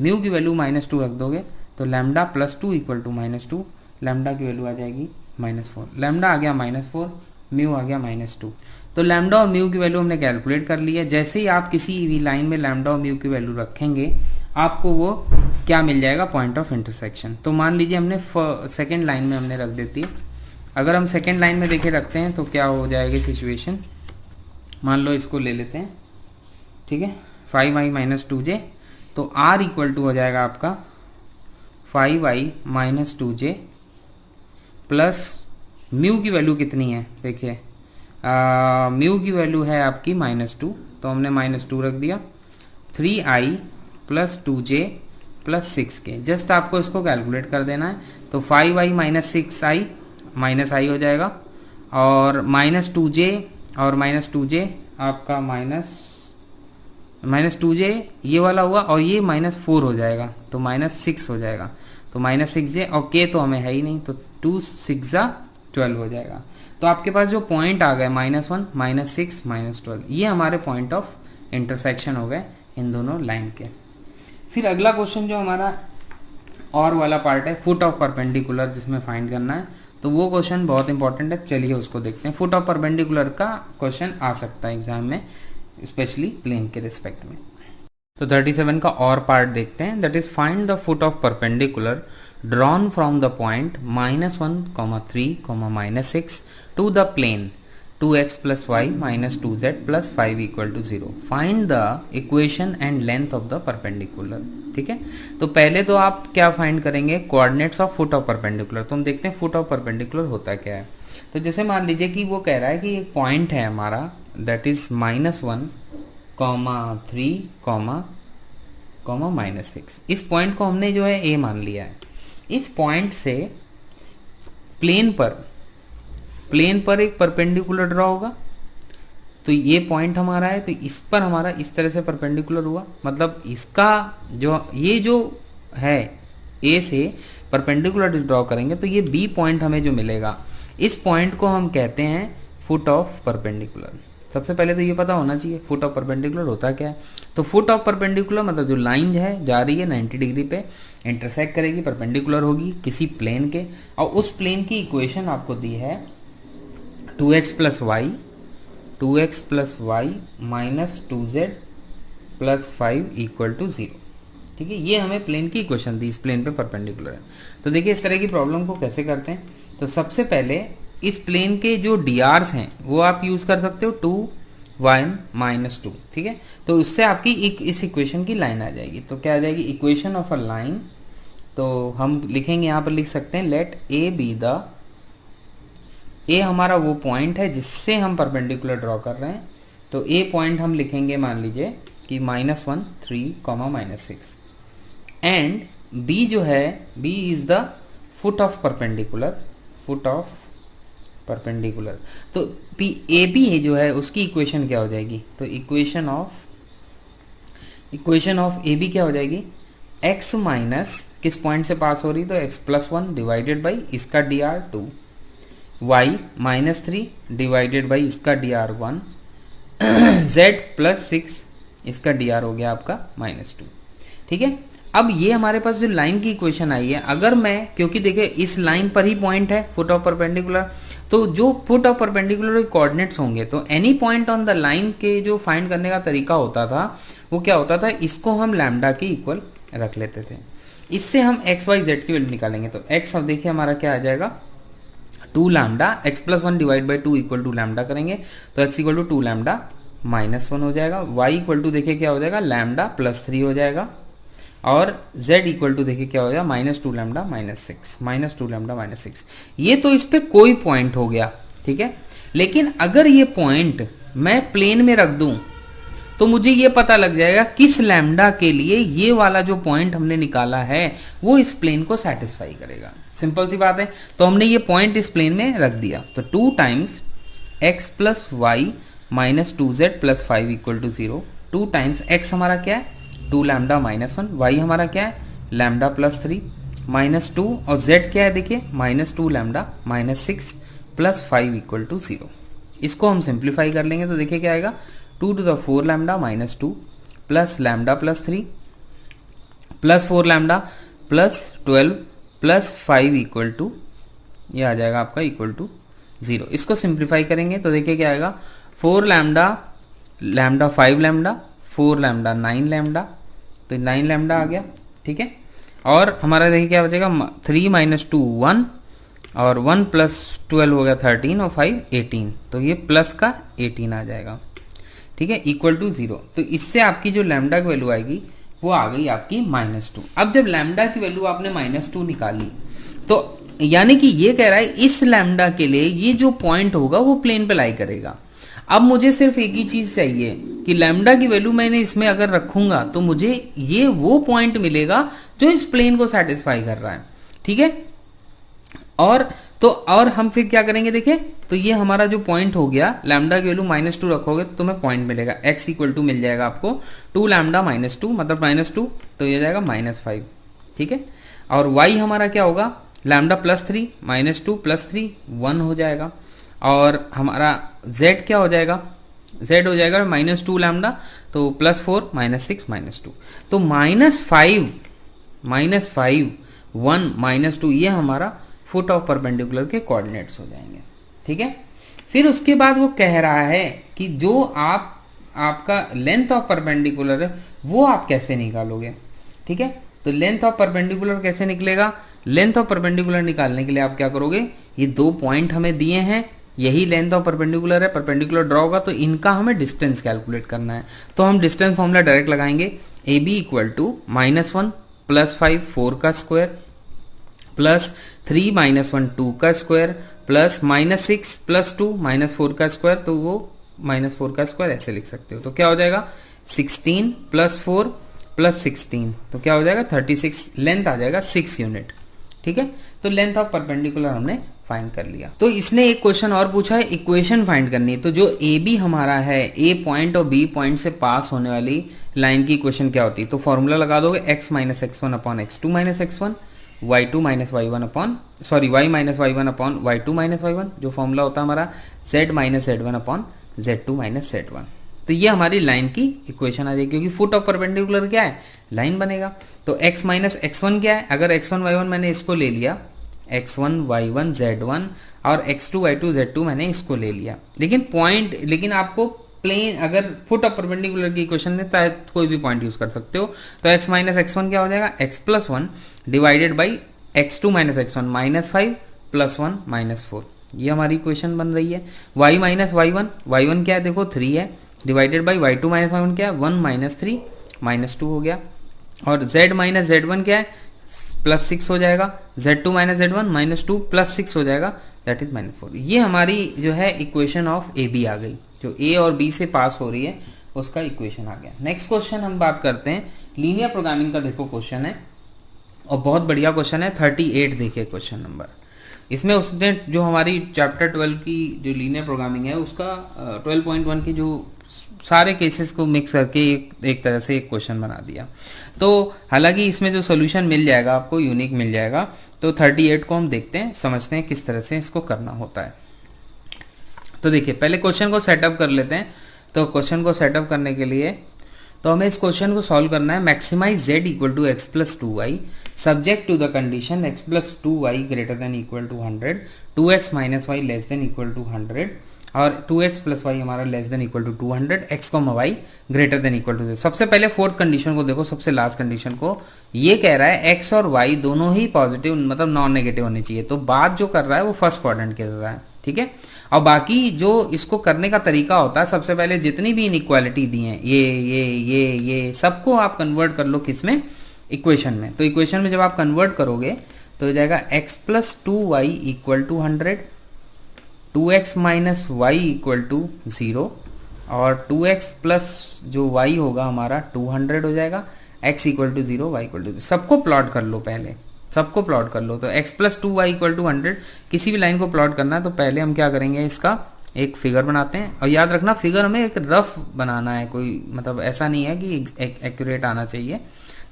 म्यू की वैल्यू माइनस 2 रख दोगे तो lambda plus 2 equal to minus 2, lambda की वैल्यू आ जाएगी माइनस 4। लैम्डा आ गया माइनस 4, म्यू आ गया माइनस 2। तो लैम्डा और म्यू की वैल्यू हमने कैलकुलेट कर ली है। जैसे ही आप किसी भी लाइन में लैम्डा और म्यू की वैल्यू रखेंगे आपको वो क्या मिल जाएगा, पॉइंट ऑफ इंटरसेक्शन। तो मान लीजिए हमने सेकेंड लाइन में हमने रख देती है। अगर हम सेकेंड लाइन में देखे रखते हैं तो क्या हो जाएगी सिचुएशन, मान लो इसको ले लेते हैं। ठीक है, 5i माइनस 2j, तो r इक्वल टू हो जाएगा आपका 5i minus 2j plus mu की वैल्यू कितनी है देखिए, म्यू की वैल्यू है आपकी माइनस 2, तो हमने माइनस 2 रख दिया, 3i plus 2j plus 6k। Just आपको इसको कैलकुलेट कर देना है। तो 5i minus 6i minus i हो जाएगा, और माइनस 2j और माइनस 2j आपका माइनस 2j ये वाला हुआ, और ये माइनस 4 हो जाएगा तो माइनस 6 हो जाएगा। तो माइनस 6j और k तो हमें है ही नहीं, तो 2 6 12 हो जाएगा। तो आपके पास जो पॉइंट आ गए -1 -6 -12, ये हमारे पॉइंट ऑफ इंटरसेक्शन हो गए इन दोनों लाइन के। फिर अगला क्वेश्चन जो हमारा और वाला पार्ट है फुट ऑफ परपेंडिकुलर, जिसमें फाइंड करना है, तो वो क्वेश्चन बहुत इंपॉर्टेंट है। चलिए उसको देखते हैं। फुट ऑफ परपेंडिकुलर का क्वेश्चन आ सकता है एग्जाम में, स्पेशली प्लेन के रिस्पेक्ट में। तो 37 का और पार्ट देखते हैं, that is find the foot of perpendicular drawn from the point -1, 3, -6 to the plane 2x + y - 2z + 5 = 0। Find the equation and length of the perpendicular. ठीक है, तो पहले तो आप क्या फाइंड करेंगे, coordinates of foot of perpendicular. तो हम देखते हैं फुट ऑफ परपेंडिकुलर होता क्या है। तो जैसे मान लीजिए कि वो कह रहा है कि एक पॉइंट है हमारा, दैट इज -1, 3, -6। इस पॉइंट को हमने जो है ए मान लिया है। इस पॉइंट से प्लेन पर एक परपेंडिकुलर ड्रॉ होगा। तो ये पॉइंट हमारा है, तो इस पर हमारा इस तरह से परपेंडिकुलर हुआ, मतलब इसका ये जो है ए से परपेंडिकुलर ड्रॉ करेंगे तो ये बी पॉइंट हमें जो मिलेगा, इस पॉइंट को हम कहते हैं फुट ऑफ परपेंडिकुलर। सबसे पहले तो ये पता होना चाहिए फुट ऑफ परपेंडिकुलर होता क्या है। तो फुट ऑफ परपेंडिकुलर मतलब जो लाइन है जा रही है 90 डिग्री पे, इंटरसेक्ट करेगी, परपेंडिकुलर होगी किसी प्लेन के, और उस प्लेन की इक्वेशन आपको दी है 2x + y - 2z + 5 = 0। ठीक है, ये हमें प्लेन की इक्वेशन दी, इस प्लेन पे परपेंडिकुलर है। तो देखिए इस तरह की प्रॉब्लम को कैसे करते हैं। तो सबसे पहले इस प्लेन के जो drs हैं वो आप यूज कर सकते हो 2, 1 - 2। ठीक है, तो उससे आपकी इस इक्वेशन की लाइन आ जाएगी। तो क्या आ जाएगी, इक्वेशन ऑफ अ लाइन। तो हम लिखेंगे, यहाँ पर लिख सकते हैं लेट ए बी द, ए हमारा वो पॉइंट है जिससे हम परपेंडिकुलर ड्रॉ कर रहे हैं। तो ए पॉइंट हम लिखेंगे, मान लीजिए कि -1, 3, -6, एंड बी जो है, B is the foot of perpendicular, तो ए बी जो है उसकी इक्वेशन क्या हो जाएगी, तो इक्वेशन ऑफ ए बी क्या हो जाएगी, x माइनस किस पॉइंट से पास हो रही, तो x + 1 डिवाइडेड बाई इसका dr 2, y -3 डिवाइडेड बाई इसका dr 1, z + 6 इसका dr हो गया आपका -2। ठीक है, अब ये हमारे पास जो लाइन की इक्वेशन आई है, अगर मैं, क्योंकि देखिए इस लाइन पर ही पॉइंट है फुट ऑफ परपेंडिकुलर, तो जो फुट ऑफ परपेंडिकुलर कोऑर्डिनेट्स होंगे, तो any point on the line के जो फाइंड करने का तरीका होता था वो क्या होता था, इसको हम लैम्डा के इक्वल रख लेते थे। इससे हम x y z की वैल्यू निकालेंगे। तो x अब देखिए हमारा क्या आ जाएगा, 2 lambda, x + 1 divide by 2 = lambda करेंगे तो x = 2 लैम्डा -1 हो जाएगा। y = देखिए क्या हो जाएगा, लैम्डा +3 हो जाएगा। और z = देखिए क्या हो जाएगा, -2 लैम्डा -6। ये तो इस पे कोई पॉइंट हो गया। ठीक है, लेकिन अगर ये पॉइंट मैं प्लेन में रख दूं तो मुझे ये पता लग जाएगा किस लैम्डा के लिए ये वाला जो पॉइंट हमने निकाला है वो इस प्लेन को सेटिस्फाई करेगा। सिंपल सी बात है। तो हमने ये पॉइंट इस प्लेन में रख दिया, तो 2 times x + y - 2z + 5 = 0। 2 times x हमारा क्या है, 2 लैम्डा -1, y हमारा क्या है, लैम्डा +3 -2, और z क्या है देखिए, -2 लैम्डा -6 + 5 = 0। इसको हम सिंप्लीफाई कर लेंगे तो देखिए क्या आएगा, 2 to the 4 lambda -2 plus lambda +3 plus 4 lambda plus 12 plus 5 = ये आ जाएगा आपका = 0। इसको सिंप्लीफाई करेंगे तो देखिए क्या आएगा, 4 लैम्डा 5 लैम्डा 4 लैम्डा 9 लैम्डा, तो 9 लैम्डा आ गया। ठीक है, और हमारा देखिए क्या बचेगा, 3 - 2 1 और 1 + 12 हो गया 13 और 5 18, तो ये प्लस का 18 आ जाएगा। ठीक है, = 0। तो इससे आपकी जो लैम्डा की वैल्यू आएगी वो आ गई आपकी -2। अब जब लैम्डा की वैल्यू आपने -2 निकाली तो यानी कि ये कह रहा है इस लैम्डा के लिए ये जो पॉइंट होगा वो प्लेन पे लाई करेगा। अब मुझे सिर्फ एक ही चीज चाहिए कि लैम्डा की वैल्यू मैंने इसमें अगर रखूंगा तो मुझे ये वो पॉइंट मिलेगा जो इस प्लेन को सेटिस्फाई कर रहा है। ठीक है, और हम फिर क्या करेंगे देखिए, तो ये हमारा जो पॉइंट हो गया, लैम्डा की वैल्यू -2 रखोगे तो तुम्हें पॉइंट मिलेगा, x = मिल जाएगा आपको 2 लैम्डा -2 मतलब -2, तो ये जाएगा -5। ठीक है, और y हमारा क्या होगा, लैम्डा +3 -2 +3 1 हो जाएगा। और हमारा z क्या हो जाएगा, z हो जाएगा -2 लैम्डा, तो +4 -6 -2, तो -5 1 -2 ये हमारा फुट ऑफ परपेंडिकुलर के कोऑर्डिनेट्स हो जाएंगे। ठीक है, फिर उसके बाद वो कह रहा है कि जो आपका लेंथ ऑफ परपेंडिकुलर है वो आप कैसे निकालोगे। ठीक है, तो लेंथ ऑफ परपेंडिकुलर कैसे निकलेगा, लेंथ ऑफ परपेंडिकुलर निकालने के लिए आप क्या करोगे, ये 2 पॉइंट हमें दिए हैं, यही लेंथ ऑफ परपेंडिकुलर है, परपेंडिकुलर ड्रॉ होगा तो इनका हमें डिस्टेंस कैलकुलेट करना है। तो हम डिस्टेंस फॉर्मूला डायरेक्ट लगाएंगे, AB इक्वल टू -1 +5 4 का स्क्वायर +3 -1 2 का स्क्वायर +6 +2 -4 का स्क्वायर, तो वो -4 का स्क्वायर ऐसे लिख सकते हो। तो क्या हो जाएगा 16 +4 +16, तो क्या हो जाएगा 36, लेंथ आ जाएगा 6 यूनिट। ठीक है, तो लेंथ ऑफ परपेंडिकुलर हमने फाइंड कर लिया। तो इसने एक क्वेश्चन और पूछा है, इक्वेशन फाइंड करनी है। तो जो AB हमारा है, A पॉइंट और B पॉइंट से पास होने वाली लाइन की इक्वेशन क्या होती है, तो फॉर्मूला लगा दोगे x - x1 upon x2 - x1, y2 - y1 upon y - y1 upon y2 - y1, जो फॉर्मूला होता है हमारा z - z1 upon z2 - z1। तो ये हमारी लाइन की इक्वेशन आ जाएगी, क्योंकि फुट ऑफ परपेंडिकुलर क्या है, लाइन बनेगा। तो x - x1 क्या है, अगर x1 y1 मैंने इसको ले लिया, x1 y1 z1 और x2 y2 z2 मैंने इसको ले लिया, लेकिन आपको प्लेन अगर फुट ऑफ परपेंडिकुलर की इक्वेशन में चाहे कोई भी पॉइंट यूज कर सकते हो। तो x - x1 क्या हो जाएगा, x + 1 divided by x2 - x1 -5 + 1 -4, ये हमारी इक्वेशन बन रही है। y - y1 क्या है, देखो 3 है, डिवाइडेड बाई y2 - y1 क्या है 1 - 3 -2 हो गया। और z - z1 क्या है +6 हो जाएगा, z2 - z1 -2 +6 हो जाएगा, दैट इज -4। ये हमारी जो है इक्वेशन ऑफ AB आ गई, जो A और B से पास हो रही है उसका इक्वेशन आ गया। नेक्स्ट क्वेश्चन हम बात करते हैं लीनियर प्रोग्रामिंग का। देखो क्वेश्चन है और बहुत बढ़िया क्वेश्चन है, 38 देखिए क्वेश्चन नंबर। इसमें उसने जो हमारी चैप्टर 12 की जो लीनियर प्रोग्रामिंग है उसका 12.1 की जो सारे केसेस को मिक्स करके एक तरह से एक क्वेश्चन बना दिया। तो हालांकि इसमें जो सोल्यूशन मिल जाएगा आपको यूनिक मिल जाएगा। तो 38 को हम देखते हैं, समझते हैं किस तरह से इसको करना होता है। तो देखिए पहले क्वेश्चन को सेटअप कर लेते हैं। तो क्वेश्चन को सेटअप करने के लिए तो हमें इस क्वेश्चन को सॉल्व करना है। Maximise z equal to x + 2y subject to the condition x + 2y greater than equal to 100, 2x - y less than equal to 100 और 2x + y हमारा less than equal to 200, x, y greater than equal to 0। सबसे पहले fourth condition को देखो, सबसे last condition को। ये कह रहा है x और y दोनों ही पॉजिटिव मतलब नॉन नेगेटिव होने चाहिए। तो बात जो कर रहा है वो फर्स्ट क्वाड्रेंट कर रहा है, ठीक है। और बाकी जो इसको करने का तरीका होता है, सबसे पहले जितनी भी इनइक्वालिटी दी हैं ये सबको आप कन्वर्ट कर लो किसमें, इक्वेशन में। तो इक्वेशन में जब आप कन्वर्ट करोगे तो हो जाएगा x + 2y equal to 100, 2x - y equal to 0 और 2x प्लस जो y होगा हमारा 200 हो जाएगा, x equal to 0 y equal to 0। सबको प्लॉट कर लो, पहले सबको प्लॉट कर लो। तो x + 2y इक्वल टू 100 किसी भी लाइन को प्लॉट करना है तो पहले हम क्या करेंगे, इसका एक फिगर बनाते हैं। और याद रखना फिगर हमें एक रफ बनाना है, कोई मतलब ऐसा नहीं है कि एक्यूरेट आना चाहिए।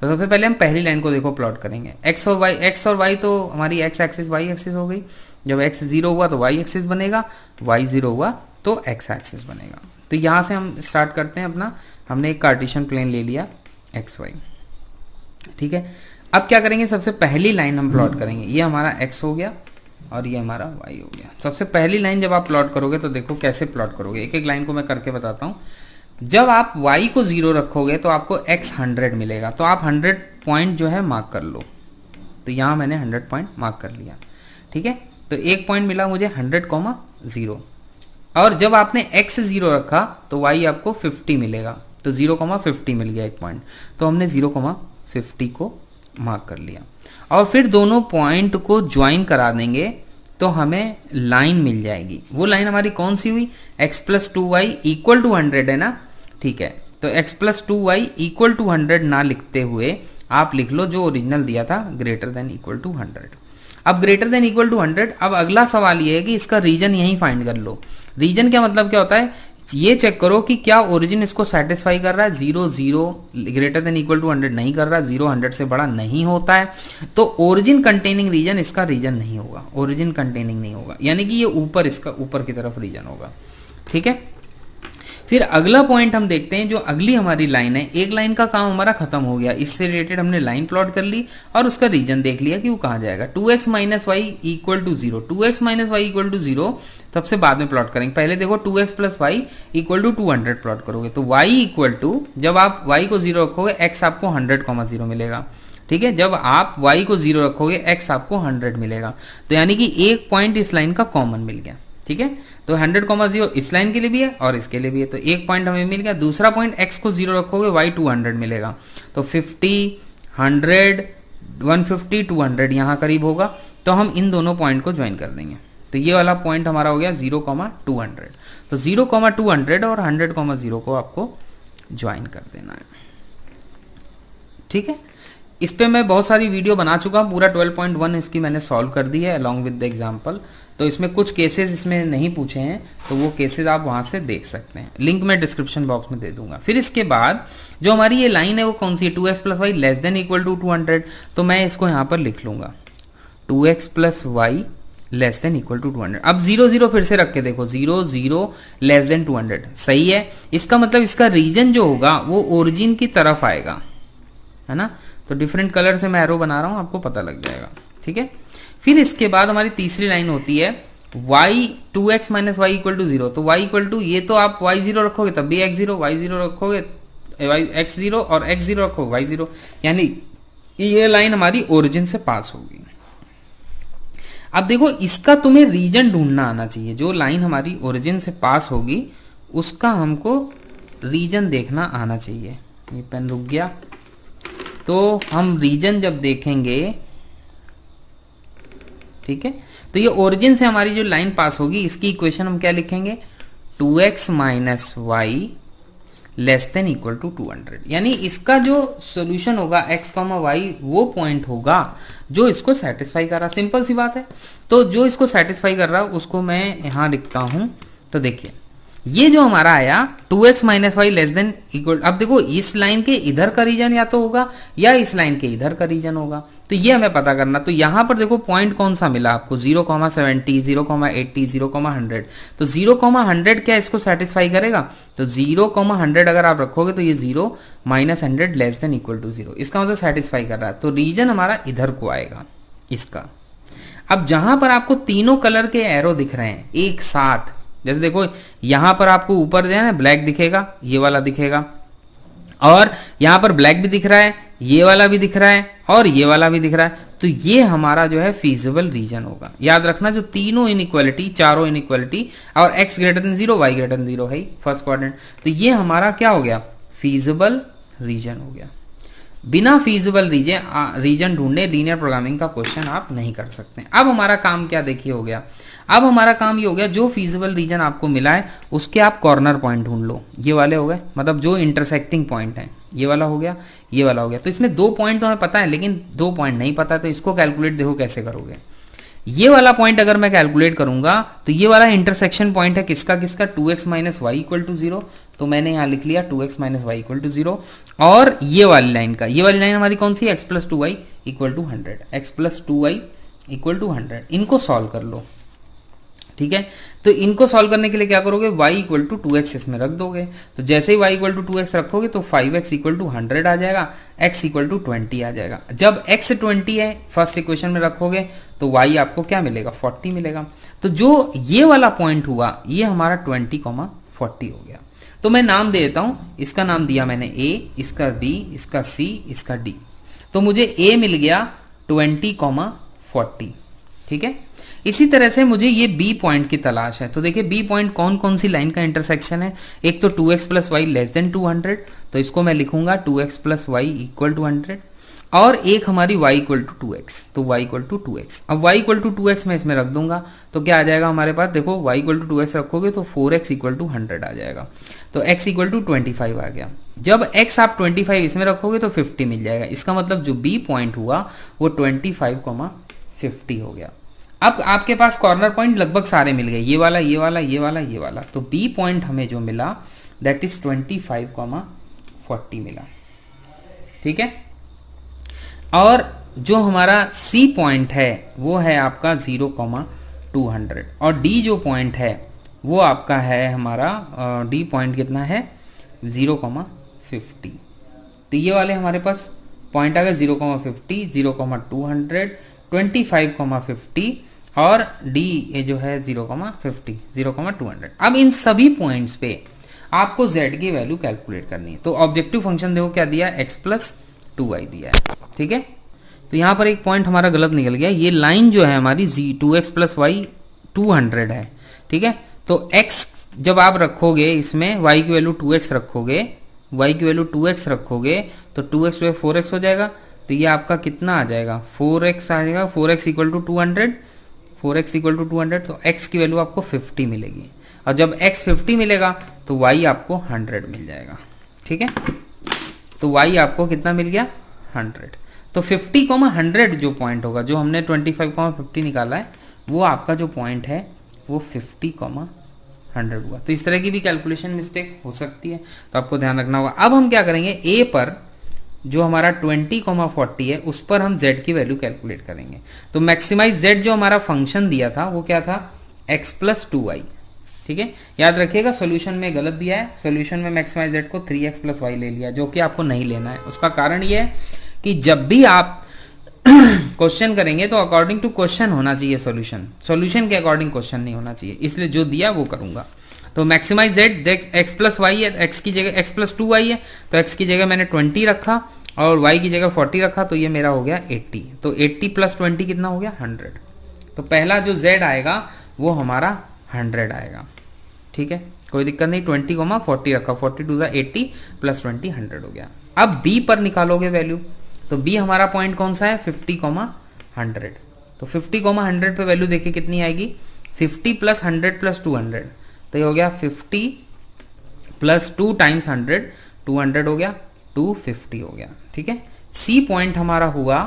तो सबसे पहले हम पहली लाइन को देखो प्लॉट करेंगे। x और y तो हमारी x एक्सिस y एक्सिस हो गई। जब x 0 हुआ तो y एक्सिस बनेगा, y 0 हुआ तो x एक्सिस बनेगा। तो यहाँ से हम स्टार्ट करते हैं अपना। हमने एक कार्टेशियन प्लेन ले लिया x y, ठीक है। अब क्या करेंगे, सबसे पहली लाइन हम प्लॉट करेंगे। ये हमारा x हो गया और ये हमारा y हो गया। सबसे पहली लाइन जब आप प्लॉट करोगे तो देखो कैसे प्लॉट करोगे, एक एक लाइन को मैं करके बताता हूँ। जब आप y को 0 रखोगे तो आपको x 100 मिलेगा। तो आप 100 पॉइंट जो है मार्क कर लो। तो यहाँ मैंने 100 पॉइंट मार्क कर लिया, ठीक है। तो एक पॉइंट मिला मुझे 100,0। और जब आपने x 0 रखा तो y आपको 50 मिलेगा। तो 0,50 मिल गया एक पॉइंट। तो हमने 0,50 को मार्क कर लिया और फिर दोनों पॉइंट को ज्वाइन करा देंगे तो हमें लाइन मिल जाएगी। वो लाइन हमारी कौन सी हुई, x + 2y इक्वल टू 100 है ना, ठीक है। तो x + 2y इक्वल टू 100 ना लिखते हुए आप लिख लो जो ओरिजिनल दिया था, ग्रेटर देन इक्वल टू 100। अब ग्रेटर देन इक्वल टू 100, अब अगला सवाल ये है कि इसका रीजन यहीं फाइंड कर लो। रीजन क्या मतलब क्या होता है, ये चेक करो कि क्या ओरिजिन इसको सेटिस्फाई कर रहा है। 0 0 ग्रेटर देन इक्वल टू 100 नहीं कर रहा, 0 100 से बड़ा नहीं होता है, तो ओरिजिन कंटेनिंग रीजन इसका रीजन नहीं होगा, ओरिजिन कंटेनिंग नहीं होगा, यानी कि ये ऊपर, इसका ऊपर की तरफ रीजन होगा। ठीक है, फिर अगला पॉइंट हम देखते हैं, जो अगली हमारी लाइन है, एक लाइन का काम हमारा खत्म हो गया, इससे रिलेटेड हमने लाइन प्लॉट कर ली और उसका रीजन देख लिया कि वो कहाँ जाएगा। 2x minus y equal to 0, 2x minus y equal to 0 सबसे बाद में प्लॉट करेंगे। पहले देखो 2x plus y equal to 200 plot करोगे, तो y इक्वल टू, जब आप y को 0 रखोगे x आपको 100,0 मिलेगा। ठीक है, जब आप y को 0 रखोगे x आपको 100 मिलेगा, तो यानी कि एक पॉइंट इस लाइन का कॉमन मिल गया। ठीक है, तो 100,0 इस लाइन के लिए भी है और इसके लिए भी है, तो एक पॉइंट हमें मिल गया। दूसरा पॉइंट x को 0 रखोगे y 200 मिलेगा, तो 50 100 150 200 यहाँ करीब होगा, तो हम इन दोनों पॉइंट को ज्वाइन कर देंगे, तो ये वाला पॉइंट हमारा हो गया 0,200। तो 0,200 और 100,0 को आपको ज्वाइन कर देना है। ठीक है, इस पे मैं बहुत सारी वीडियो बना चुका हूँ, पूरा 12.1 इसकी मैंने सॉल्व कर दी है अलॉन्ग विद द एग्जाम्पल। तो इसमें कुछ केसेस इसमें नहीं पूछे हैं, तो वो केसेस आप वहां से देख सकते हैं, लिंक मैं डिस्क्रिप्शन बॉक्स में दे दूंगा। फिर इसके बाद जो हमारी ये लाइन है वो कौन सी है, 2x plus y less than equal to 200, तो मैं इसको यहाँ पर लिख लूंगा 2x plus y less than equal to 200। अब 0 0 फिर से रख के देखो, 0 0 लेस देन 200 सही है, इसका मतलब इसका रीजन जो होगा वो ओरिजिन की तरफ आएगा, है ना। तो डिफरेंट कलर से मैं एरो बना रहा हूं, आपको पता लग जाएगा। ठीक है, फिर इसके बाद हमारी तीसरी लाइन होती है y 2x minus y equal to 0, तो y इक्वल टू, ये तो आप y 0 रखोगे तब भी x 0, y 0 रखोगे x 0 और x 0 रखोगे y 0, यानी ये लाइन हमारी ओरिजिन से पास होगी। अब देखो, इसका तुम्हें रीजन ढूंढना आना चाहिए, जो लाइन हमारी ओरिजिन से पास होगी उसका हमको रीजन देखना आना चाहिए। ये पेन रुक गया, तो हम रीजन जब देखेंगे, ठीक है, तो ये ओरिजिन से हमारी जो लाइन पास होगी इसकी इक्वेशन हम क्या लिखेंगे, 2x minus y less than equal to 200, यानी इसका जो सोल्यूशन होगा x, y वो पॉइंट होगा जो इसको सेटिस्फाई कर रहा। सिंपल सी बात है, तो जो इसको सेटिस्फाई कर रहा उसको मैं यहां लिखता हूं। तो देखिए, ये जो हमारा आया 2x minus y less than equal, अब देखो इस लाइन के इधर का रीजन या तो होगा या इस लाइन के इधर का रीजन होगा, तो ये हमें पता करना। तो यहां पर देखो पॉइंट कौन सा मिला आपको, 0,70 0,80 0,100, तो 0,100 क्या इसको सेटिस्फाई करेगा, तो 0,100 अगर आप रखोगे तो ये 0 minus 100 less than equal to 0, इसका मतलब सेटिस्फाई कर रहा है, तो रीजन हमारा इधर को आएगा इसका। अब जहां पर आपको तीनों कलर के एरो दिख रहे हैं एक साथ, जैसे देखो यहां पर आपको ऊपर जो है ना ब्लैक दिखेगा, ये वाला दिखेगा, और यहां पर ब्लैक भी दिख रहा है, ये वाला भी दिख रहा है और ये वाला भी दिख रहा है, तो ये हमारा जो है फीजिबल रीजन होगा। याद रखना, जो तीनों इनइक्वालिटी, चारों इनइक्वालिटी और x greater than 0 y greater then 0 है फर्स्ट क्वाड्रेंट, तो ये हमारा क्या हो गया, फीजिबल रीजन हो गया। बिना फीजिबल रीजन ढूंढे लीनियर प्रोग्रामिंग का क्वेश्चन आप नहीं कर सकते। अब हमारा काम क्या देखिए हो गया, अब हमारा काम ये हो गया, जो फीजिबल रीजन आपको मिला है उसके आप कॉर्नर पॉइंट ढूंढ लो। ये वाले हो गए, मतलब जो इंटरसेक्टिंग पॉइंट है, ये वाला हो गया, ये वाला हो गया। तो इसमें 2 पॉइंट तो हमें पता है, लेकिन 2 पॉइंट नहीं पता, तो इसको कैलकुलेट देखो कैसे करोगे। ये वाला पॉइंट अगर मैं कैलकुलेट करूंगा तो ये वाला इंटरसेक्शन पॉइंट है किसका किसका, 2x minus y equal to 0, तो मैंने यहां लिख लिया 2x minus y equal to 0, और ये वाली लाइन का, ये वाली लाइन हमारी कौन सी, x plus 2y equal to 100, x plus 2y equal to 100। इनको सॉल्व कर लो, ठीक है। तो इनको सॉल्व करने के लिए क्या करोगे, y इक्वल टू 2x इसमें रख दोगे, तो जैसे ही y इक्वल टू 2x रखोगे तो 5x इक्वल टू 100 आ जाएगा, x इक्वल टू 20 आ जाएगा। जब x 20 है फर्स्ट इक्वेशन में रखोगे तो y आपको क्या मिलेगा, 40 मिलेगा। तो जो ये वाला पॉइंट हुआ ये हमारा 20,40 हो गया। तो मैं नाम दे देता हूं, इसका नाम दिया मैंने a, इसका b, इसका c, इसका d, तो मुझे a मिल गया 20,40, ठीक है। इसी तरह से मुझे ये बी पॉइंट की तलाश है, तो देखिए बी पॉइंट कौन कौन सी लाइन का इंटरसेक्शन है, एक तो 2x plus y less then 200, तो इसको मैं लिखूंगा 2x plus y equal to 100, और एक हमारी y इक्वल टू 2x, तो y इक्वल टू 2x। अब y इक्वल टू 2x मैं इसमें रख दूंगा, तो क्या आ जाएगा हमारे पास, देखो y इक्वल टू 2x रखोगे तो 4x इक्वल टू 100 आ जाएगा, तो x इक्वल टू 25 आ गया। जब x आप 25 इसमें रखोगे तो 50 मिल जाएगा, इसका मतलब जो b पॉइंट हुआ वो 25,50 हो गया। अब आपके पास कॉर्नर पॉइंट लगभग सारे मिल गए, ये वाला ये वाला ये वाला ये वाला, तो बी पॉइंट हमें जो मिला दैट इज 25,40 मिला, ठीक है। और जो हमारा सी पॉइंट है वो है आपका 0,200 और डी जो पॉइंट है वो आपका है हमारा डी पॉइंट कितना है 0,50। तो ये वाले हमारे पास पॉइंट आ गए 0,50, 0,200, 25,50 और डी ये जो है 0,50, 0,200। अब इन सभी पॉइंट्स पे आपको z की वैल्यू कैलकुलेट करनी है। तो ऑब्जेक्टिव फंक्शन देखो क्या दिया है, x+2y दिया है, ठीक है। तो यहां पर एक पॉइंट हमारा गलत निकल गया, ये लाइन जो है हमारी 2x + y 200 है, ठीक है। तो x जब आप रखोगे इसमें y की वैल्यू 2x रखोगे, y की वैल्यू 2x रखोगे तो 2x जो है 4x हो जाएगा। तो ये आपका कितना आ जाएगा 4x आ जाएगा, 4x = 200, 4x = 200, तो x की वैल्यू आपको 50 मिलेगी। और जब x 50 मिलेगा तो y आपको 100 मिल जाएगा, ठीक है। तो y आपको कितना मिल गया 100। तो 50,100 जो पॉइंट होगा, जो हमने 25,50 निकाला है, वो आपका जो पॉइंट है वो 50,100 हुआ। तो इस तरह की भी कैलकुलेशन मिस्टेक हो सकती है, तो आपको ध्यान रखना होगा। अब हम क्या करेंगे, ए पर जो हमारा 20,40 है उस पर हम z की वैल्यू कैलकुलेट करेंगे। तो मैक्सिमाइज z जो हमारा फंक्शन दिया था वो क्या था, x+2y, ठीक है। याद रखिएगा सॉल्यूशन में गलत दिया है, सॉल्यूशन में मैक्सिमाइज z को 3x + y ले लिया, जो कि आपको नहीं लेना है। उसका कारण ये है कि जब भी आप क्वेश्चन करेंगे तो अकॉर्डिंग टू क्वेश्चन होना चाहिए सॉल्यूशन, सॉल्यूशन के अकॉर्डिंग क्वेश्चन नहीं होना चाहिए, इसलिए जो दिया वो करूंगा। तो मैक्सिमाइज z x+y है, x की जगह x+2y है, तो x की जगह मैंने 20 रखा और y की जगह 40 रखा, तो ये मेरा हो गया 80। तो 80 + 20 कितना हो गया 100। तो पहला जो z आएगा वो हमारा 100 आएगा, ठीक है, कोई दिक्कत नहीं। 20,40 रखा, 40 × 80 + 20 100 हो गया। अब b पर निकालोगे वैल्यू, तो b हमारा पॉइंट कौन सा है 50,100। तो 50,100 पे वैल्यू देखिए कितनी आएगी, 50 + 100 + 200, तो ये हो गया 50 + 2 × 100, 200 हो गया, 250 हो गया, ठीक है। सी पॉइंट हमारा हुआ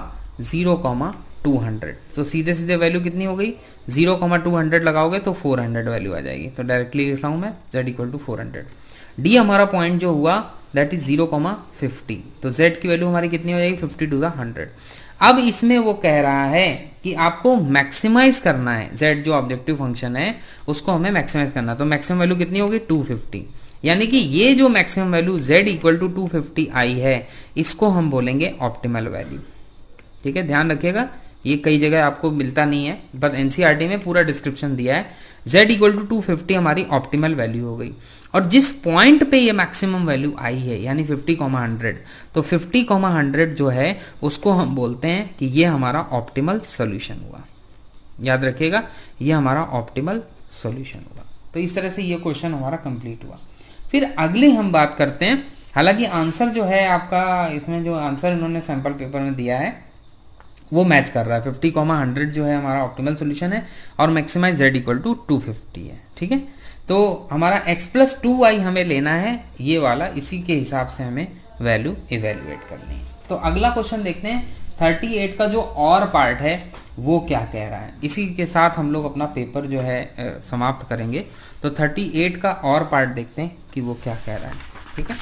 0,200। तो सीधे सीधे वैल्यू कितनी हो गई, 0,200 लगाओगे तो 400 वैल्यू आ जाएगी। तो डायरेक्टली लिख रहा हूं मैं z = 400। डी हमारा पॉइंट जो हुआ दैट इज 0,50। तो z की वैल्यू हमारी कितनी हो जाएगी 50 × 100। अब इसमें वो कह रहा है कि आपको मैक्सिमाइज करना है, z जो ऑब्जेक्टिव फंक्शन है उसको हमें मैक्सिमाइज करना है। तो मैक्सिमम वैल्यू कितनी होगी 250, यानी कि ये जो मैक्सिमम वैल्यू z = 250 आई है इसको हम बोलेंगे ऑप्टिमल वैल्यू, ठीक है। ध्यान रखिएगा ये कई जगह आपको मिलता नहीं है, बट एनसीईआरटी में पूरा डिस्क्रिप्शन दिया है। z = 250 हमारी ऑप्टिमल वैल्यू हो गई, और जिस पॉइंट पे ये मैक्सिमम वैल्यू आई है यानी 50,100, तो 50,100 जो है उसको हम बोलते हैं कि ये हमारा ऑप्टिमल सॉल्यूशन हुआ। याद रखिएगा ये हमारा ऑप्टिमल सॉल्यूशन हुआ। तो इस तरह से ये क्वेश्चन हमारा कंप्लीट हुआ। फिर अगले हम बात करते हैं, हालांकि आंसर जो है आपका इसमें जो आंसर इन्होंने सैंपल पेपर में दिया है वो मैच कर रहा है। 50,100 जो है हमारा ऑप्टिमल सॉल्यूशन है और मैक्सिमाइज z = 250 है, ठीक है। तो हमारा x+2y हमें लेना है ये वाला, इसी के हिसाब से हमें वैल्यू इवेल्युएट करनी है। तो अगला क्वेश्चन देखते हैं, 38 का जो और पार्ट है वो क्या कह रहा है। इसी के साथ हम लोग अपना पेपर जो है समाप्त करेंगे। तो 38 का और पार्ट देखते हैं कि वो क्या कह रहा है, ठीक है।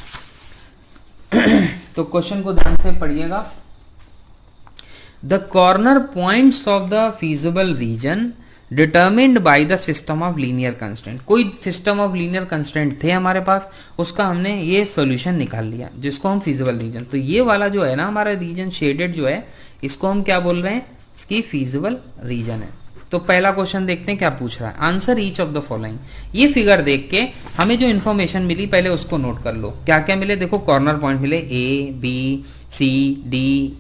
तो क्वेश्चन को ध्यान से पढ़िएगा। The corner points of the feasible region determined by the system of linear constraint। कोई system of linear constraint थे हमारे पास, उसका हमने ये solution निकाल लिया जिसको हम feasible region। तो ये वाला जो है ना हमारा region shaded जो है इसको हम क्या बोल रहे हैं, इसकी feasible region है। तो पहला क्वेश्चन देखते हैं क्या पूछ रहा है, answer each of the following. ये फिगर देख के हमें जो इन्फॉर्मेशन मिली पहले उसको नोट कर लो। क्या क्या मिले, देखो कॉर्नर पॉइंट मिले A, B, C, D,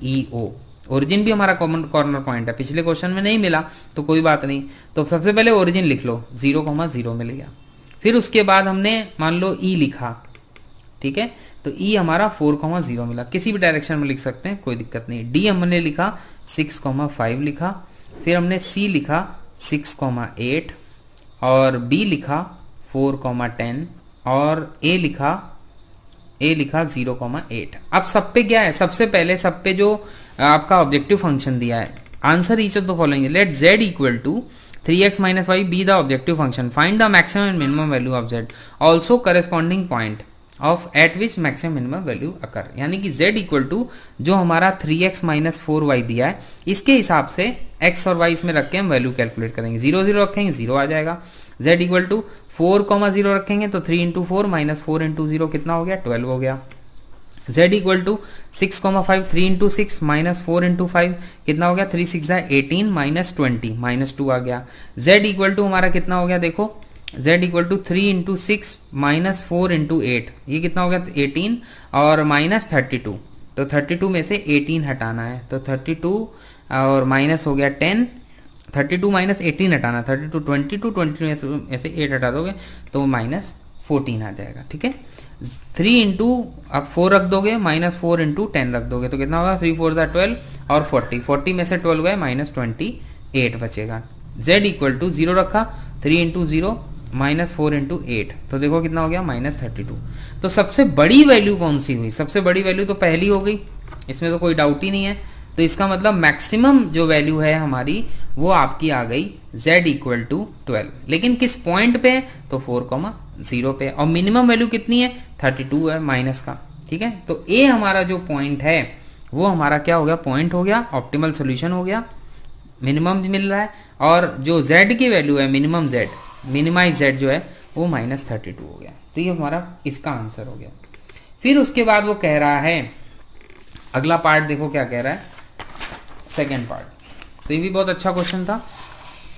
E, O। Origin भी हमारा कॉमन कॉर्नर पॉइंट है, पिछले क्वेश्चन में नहीं मिला तो कोई बात नहीं। तो सबसे पहले ओरिजिन लिख लो, 0,0 मिल गया। फिर उसके बाद हमने मान लो E लिखा, ठीक है, तो E हमारा 4,0 मिला, किसी भी डायरेक्शन में लिख सकते हैं कोई दिक्कत नहीं। D हमने लिखा 6,5 लिखा, फिर हमने C लिखा 6,8 और B लिखा 4,10 और A लिखा 0,8। अब सब पे क्या है, सबसे पहले सब पे जो आपका ऑब्जेक्टिव फंक्शन दिया है answer each of the following, let z equal to 3x minus y be the objective function, find the maximum and minimum value of z, also corresponding point of at which maximum minimum value occur। यानी कि z equal to जो हमारा 3x minus 4y दिया है, इसके हिसाब से x और y इसमें रख के हम वैल्यू कैलकुलेट करेंगे। 0 0 रखेंगे 0 आ जाएगा। z इक्वल टू 4,0 रखेंगे तो 3 इंटू 4 माइनस 4 इंटू 0 कितना हो गया, 12 हो गया। z equal to 6,5 3 into 6 minus 4 into 5 कितना हो गया, 3 6 18 माइनस 20 माइनस 2 आ गया। z इक्वल टू हमारा कितना हो गया, देखो z equal to 3 into 6 minus 4 into 8, ये कितना हो गया 18 और माइनस 32, तो 32 में से 18 हटाना है, तो 32 और माइनस हो गया 10, 32 माइनस 18 हटाना, 32 22 में से 8 हटा दोगे तो माइनस 14 आ जाएगा। ठीक है, 3 इंटू आप 4 रख दोगे माइनस 4 इंटू 10 रख दोगे तो कितना होगा, 3 4 12 और 40 में से 12 गए माइनस 28 बचेगा। z इक्वल टू 0 रखा, 3 इंटू 0 माइनस 4 इंटू 8, तो देखो कितना हो गया माइनस 32। तो सबसे बड़ी वैल्यू कौन सी हुई, सबसे बड़ी वैल्यू तो पहली हो गई, इसमें तो कोई डाउट ही नहीं है। तो इसका मतलब मैक्सिमम जो वैल्यू है हमारी वो आपकी आ गई z इक्वल टू 12, लेकिन किस पॉइंट पे, तो 4,0 पे, और मिनिमम वैल्यू कितनी है, 32 है माइनस का। ठीक है, तो a हमारा जो पॉइंट है वो हमारा क्या हो गया, पॉइंट हो गया, ऑप्टिमल सोल्यूशन हो गया, मिनिमम मिल रहा है, और जो z की वैल्यू है मिनिमम z, मिनिमाइज z जो है वो माइनस 32 हो गया। तो ये हमारा इसका आंसर हो गया। फिर उसके बाद वो कह रहा है, अगला पार्ट देखो क्या कह रहा है, सेकेंड पार्ट। तो ये भी बहुत अच्छा क्वेश्चन था,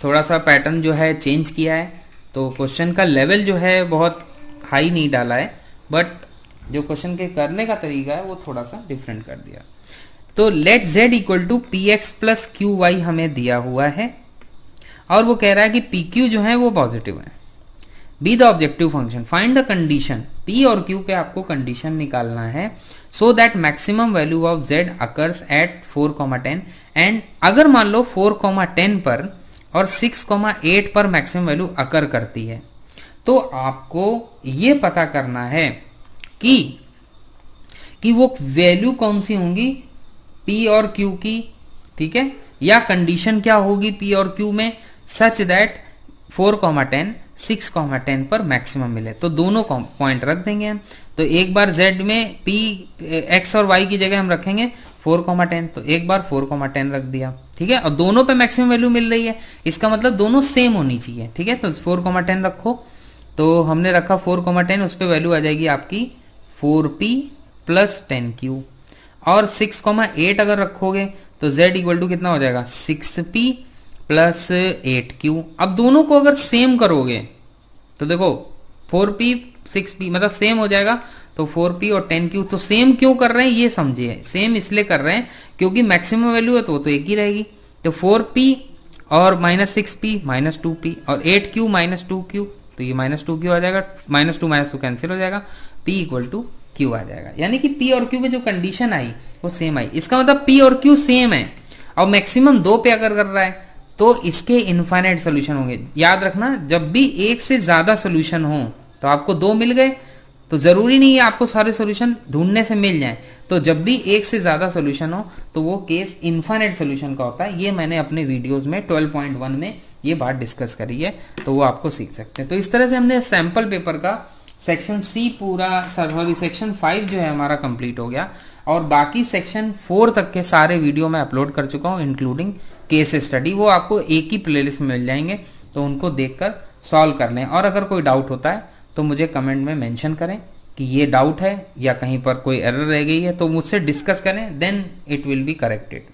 थोड़ा सा पैटर्न जो है चेंज किया है, तो क्वेश्चन का लेवल जो है बहुत हाई नहीं डाला है, बट जो क्वेश्चन के करने का तरीका है वो थोड़ा सा डिफरेंट कर दिया। तो let z equal to p x plus q y हमें दिया हुआ है, और वो कह रहा है कि पी क्यू जो है वो पॉजिटिव है। Be the objective function, find the condition, P और क्यू पे आपको कंडीशन निकालना है, so that maximum value of z occurs at 4,10, and अगर मान लो 4,10 पर और 6,8 पर मैक्सिमम वैल्यू अकर करती है, तो आपको ये पता करना है कि वो वैल्यू कौन सी होंगी p और q की। ठीक है, या कंडीशन क्या होगी p और q में, सच दैट 4,10 6,10 पर मैक्सिमम मिले, तो दोनों पॉइंट रख देंगे हम। तो एक बार z में p x और y की जगह हम रखेंगे 4,10, तो एक बार 4,10 रख दिया। ठीक है, और दोनों पे मैक्सिमम वैल्यू मिल रही है, इसका मतलब दोनों सेम होनी चाहिए। ठीक है, तो 4,10 रखो, तो हमने रखा 4,10, उस पर वैल्यू आ जाएगी आपकी 4p प्लस 10q, और 6,8 अगर रखोगे तो z इक्वल टू कितना हो जाएगा, 6p प्लस 8q। अब दोनों को अगर सेम करोगे तो देखो 4p 6p मतलब सेम हो जाएगा, तो 4p और 10q, तो सेम क्यों कर रहे हैं ये समझिए, सेम इसलिए कर रहे हैं क्योंकि मैक्सिमम वैल्यू है तो एक ही रहेगी। तो 4p और माइनस 6p माइनस 2p और 8q माइनस 2q, तो ये माइनस 2q आ जाएगा, माइनस 2 कैंसिल हो जाएगा, p इक्वल टू q आ जाएगा। यानी कि p और q में जो कंडीशन आई वो सेम आई, इसका मतलब p और q सेम है, और मैक्सिमम 2 पे अगर कर रहा है तो इसके इनफाइनाइट सोल्यूशन होंगे। याद रखना, जब भी एक से ज्यादा सोल्यूशन हो तो आपको 2 मिल गए, तो जरूरी नहीं है आपको सारे सॉल्यूशन ढूंढने से मिल जाएं, तो जब भी एक से ज्यादा सॉल्यूशन हो तो वो केस इनफाइनाइट सॉल्यूशन का होता है। ये मैंने अपने वीडियोस में 12.1 में ये बात डिस्कस करी है, तो वो आपको सीख सकते हैं। तो इस तरह से हमने सैंपल पेपर का सेक्शन सी पूरा, सॉरी सेक्शन 5 जो है हमारा कंप्लीट हो गया, और बाकी सेक्शन 4 तक के सारे वीडियो मैं अपलोड कर चुका हूँ इंक्लूडिंग केस स्टडी, वो आपको एक ही प्लेलिस्ट में मिल जाएंगे, तो उनको देखकर सॉल्व कर लें। और अगर कोई डाउट होता है तो मुझे कमेंट में मेंशन करें कि ये डाउट है या कहीं पर कोई एरर रह गई है, तो मुझसे डिस्कस करें, then it will be corrected.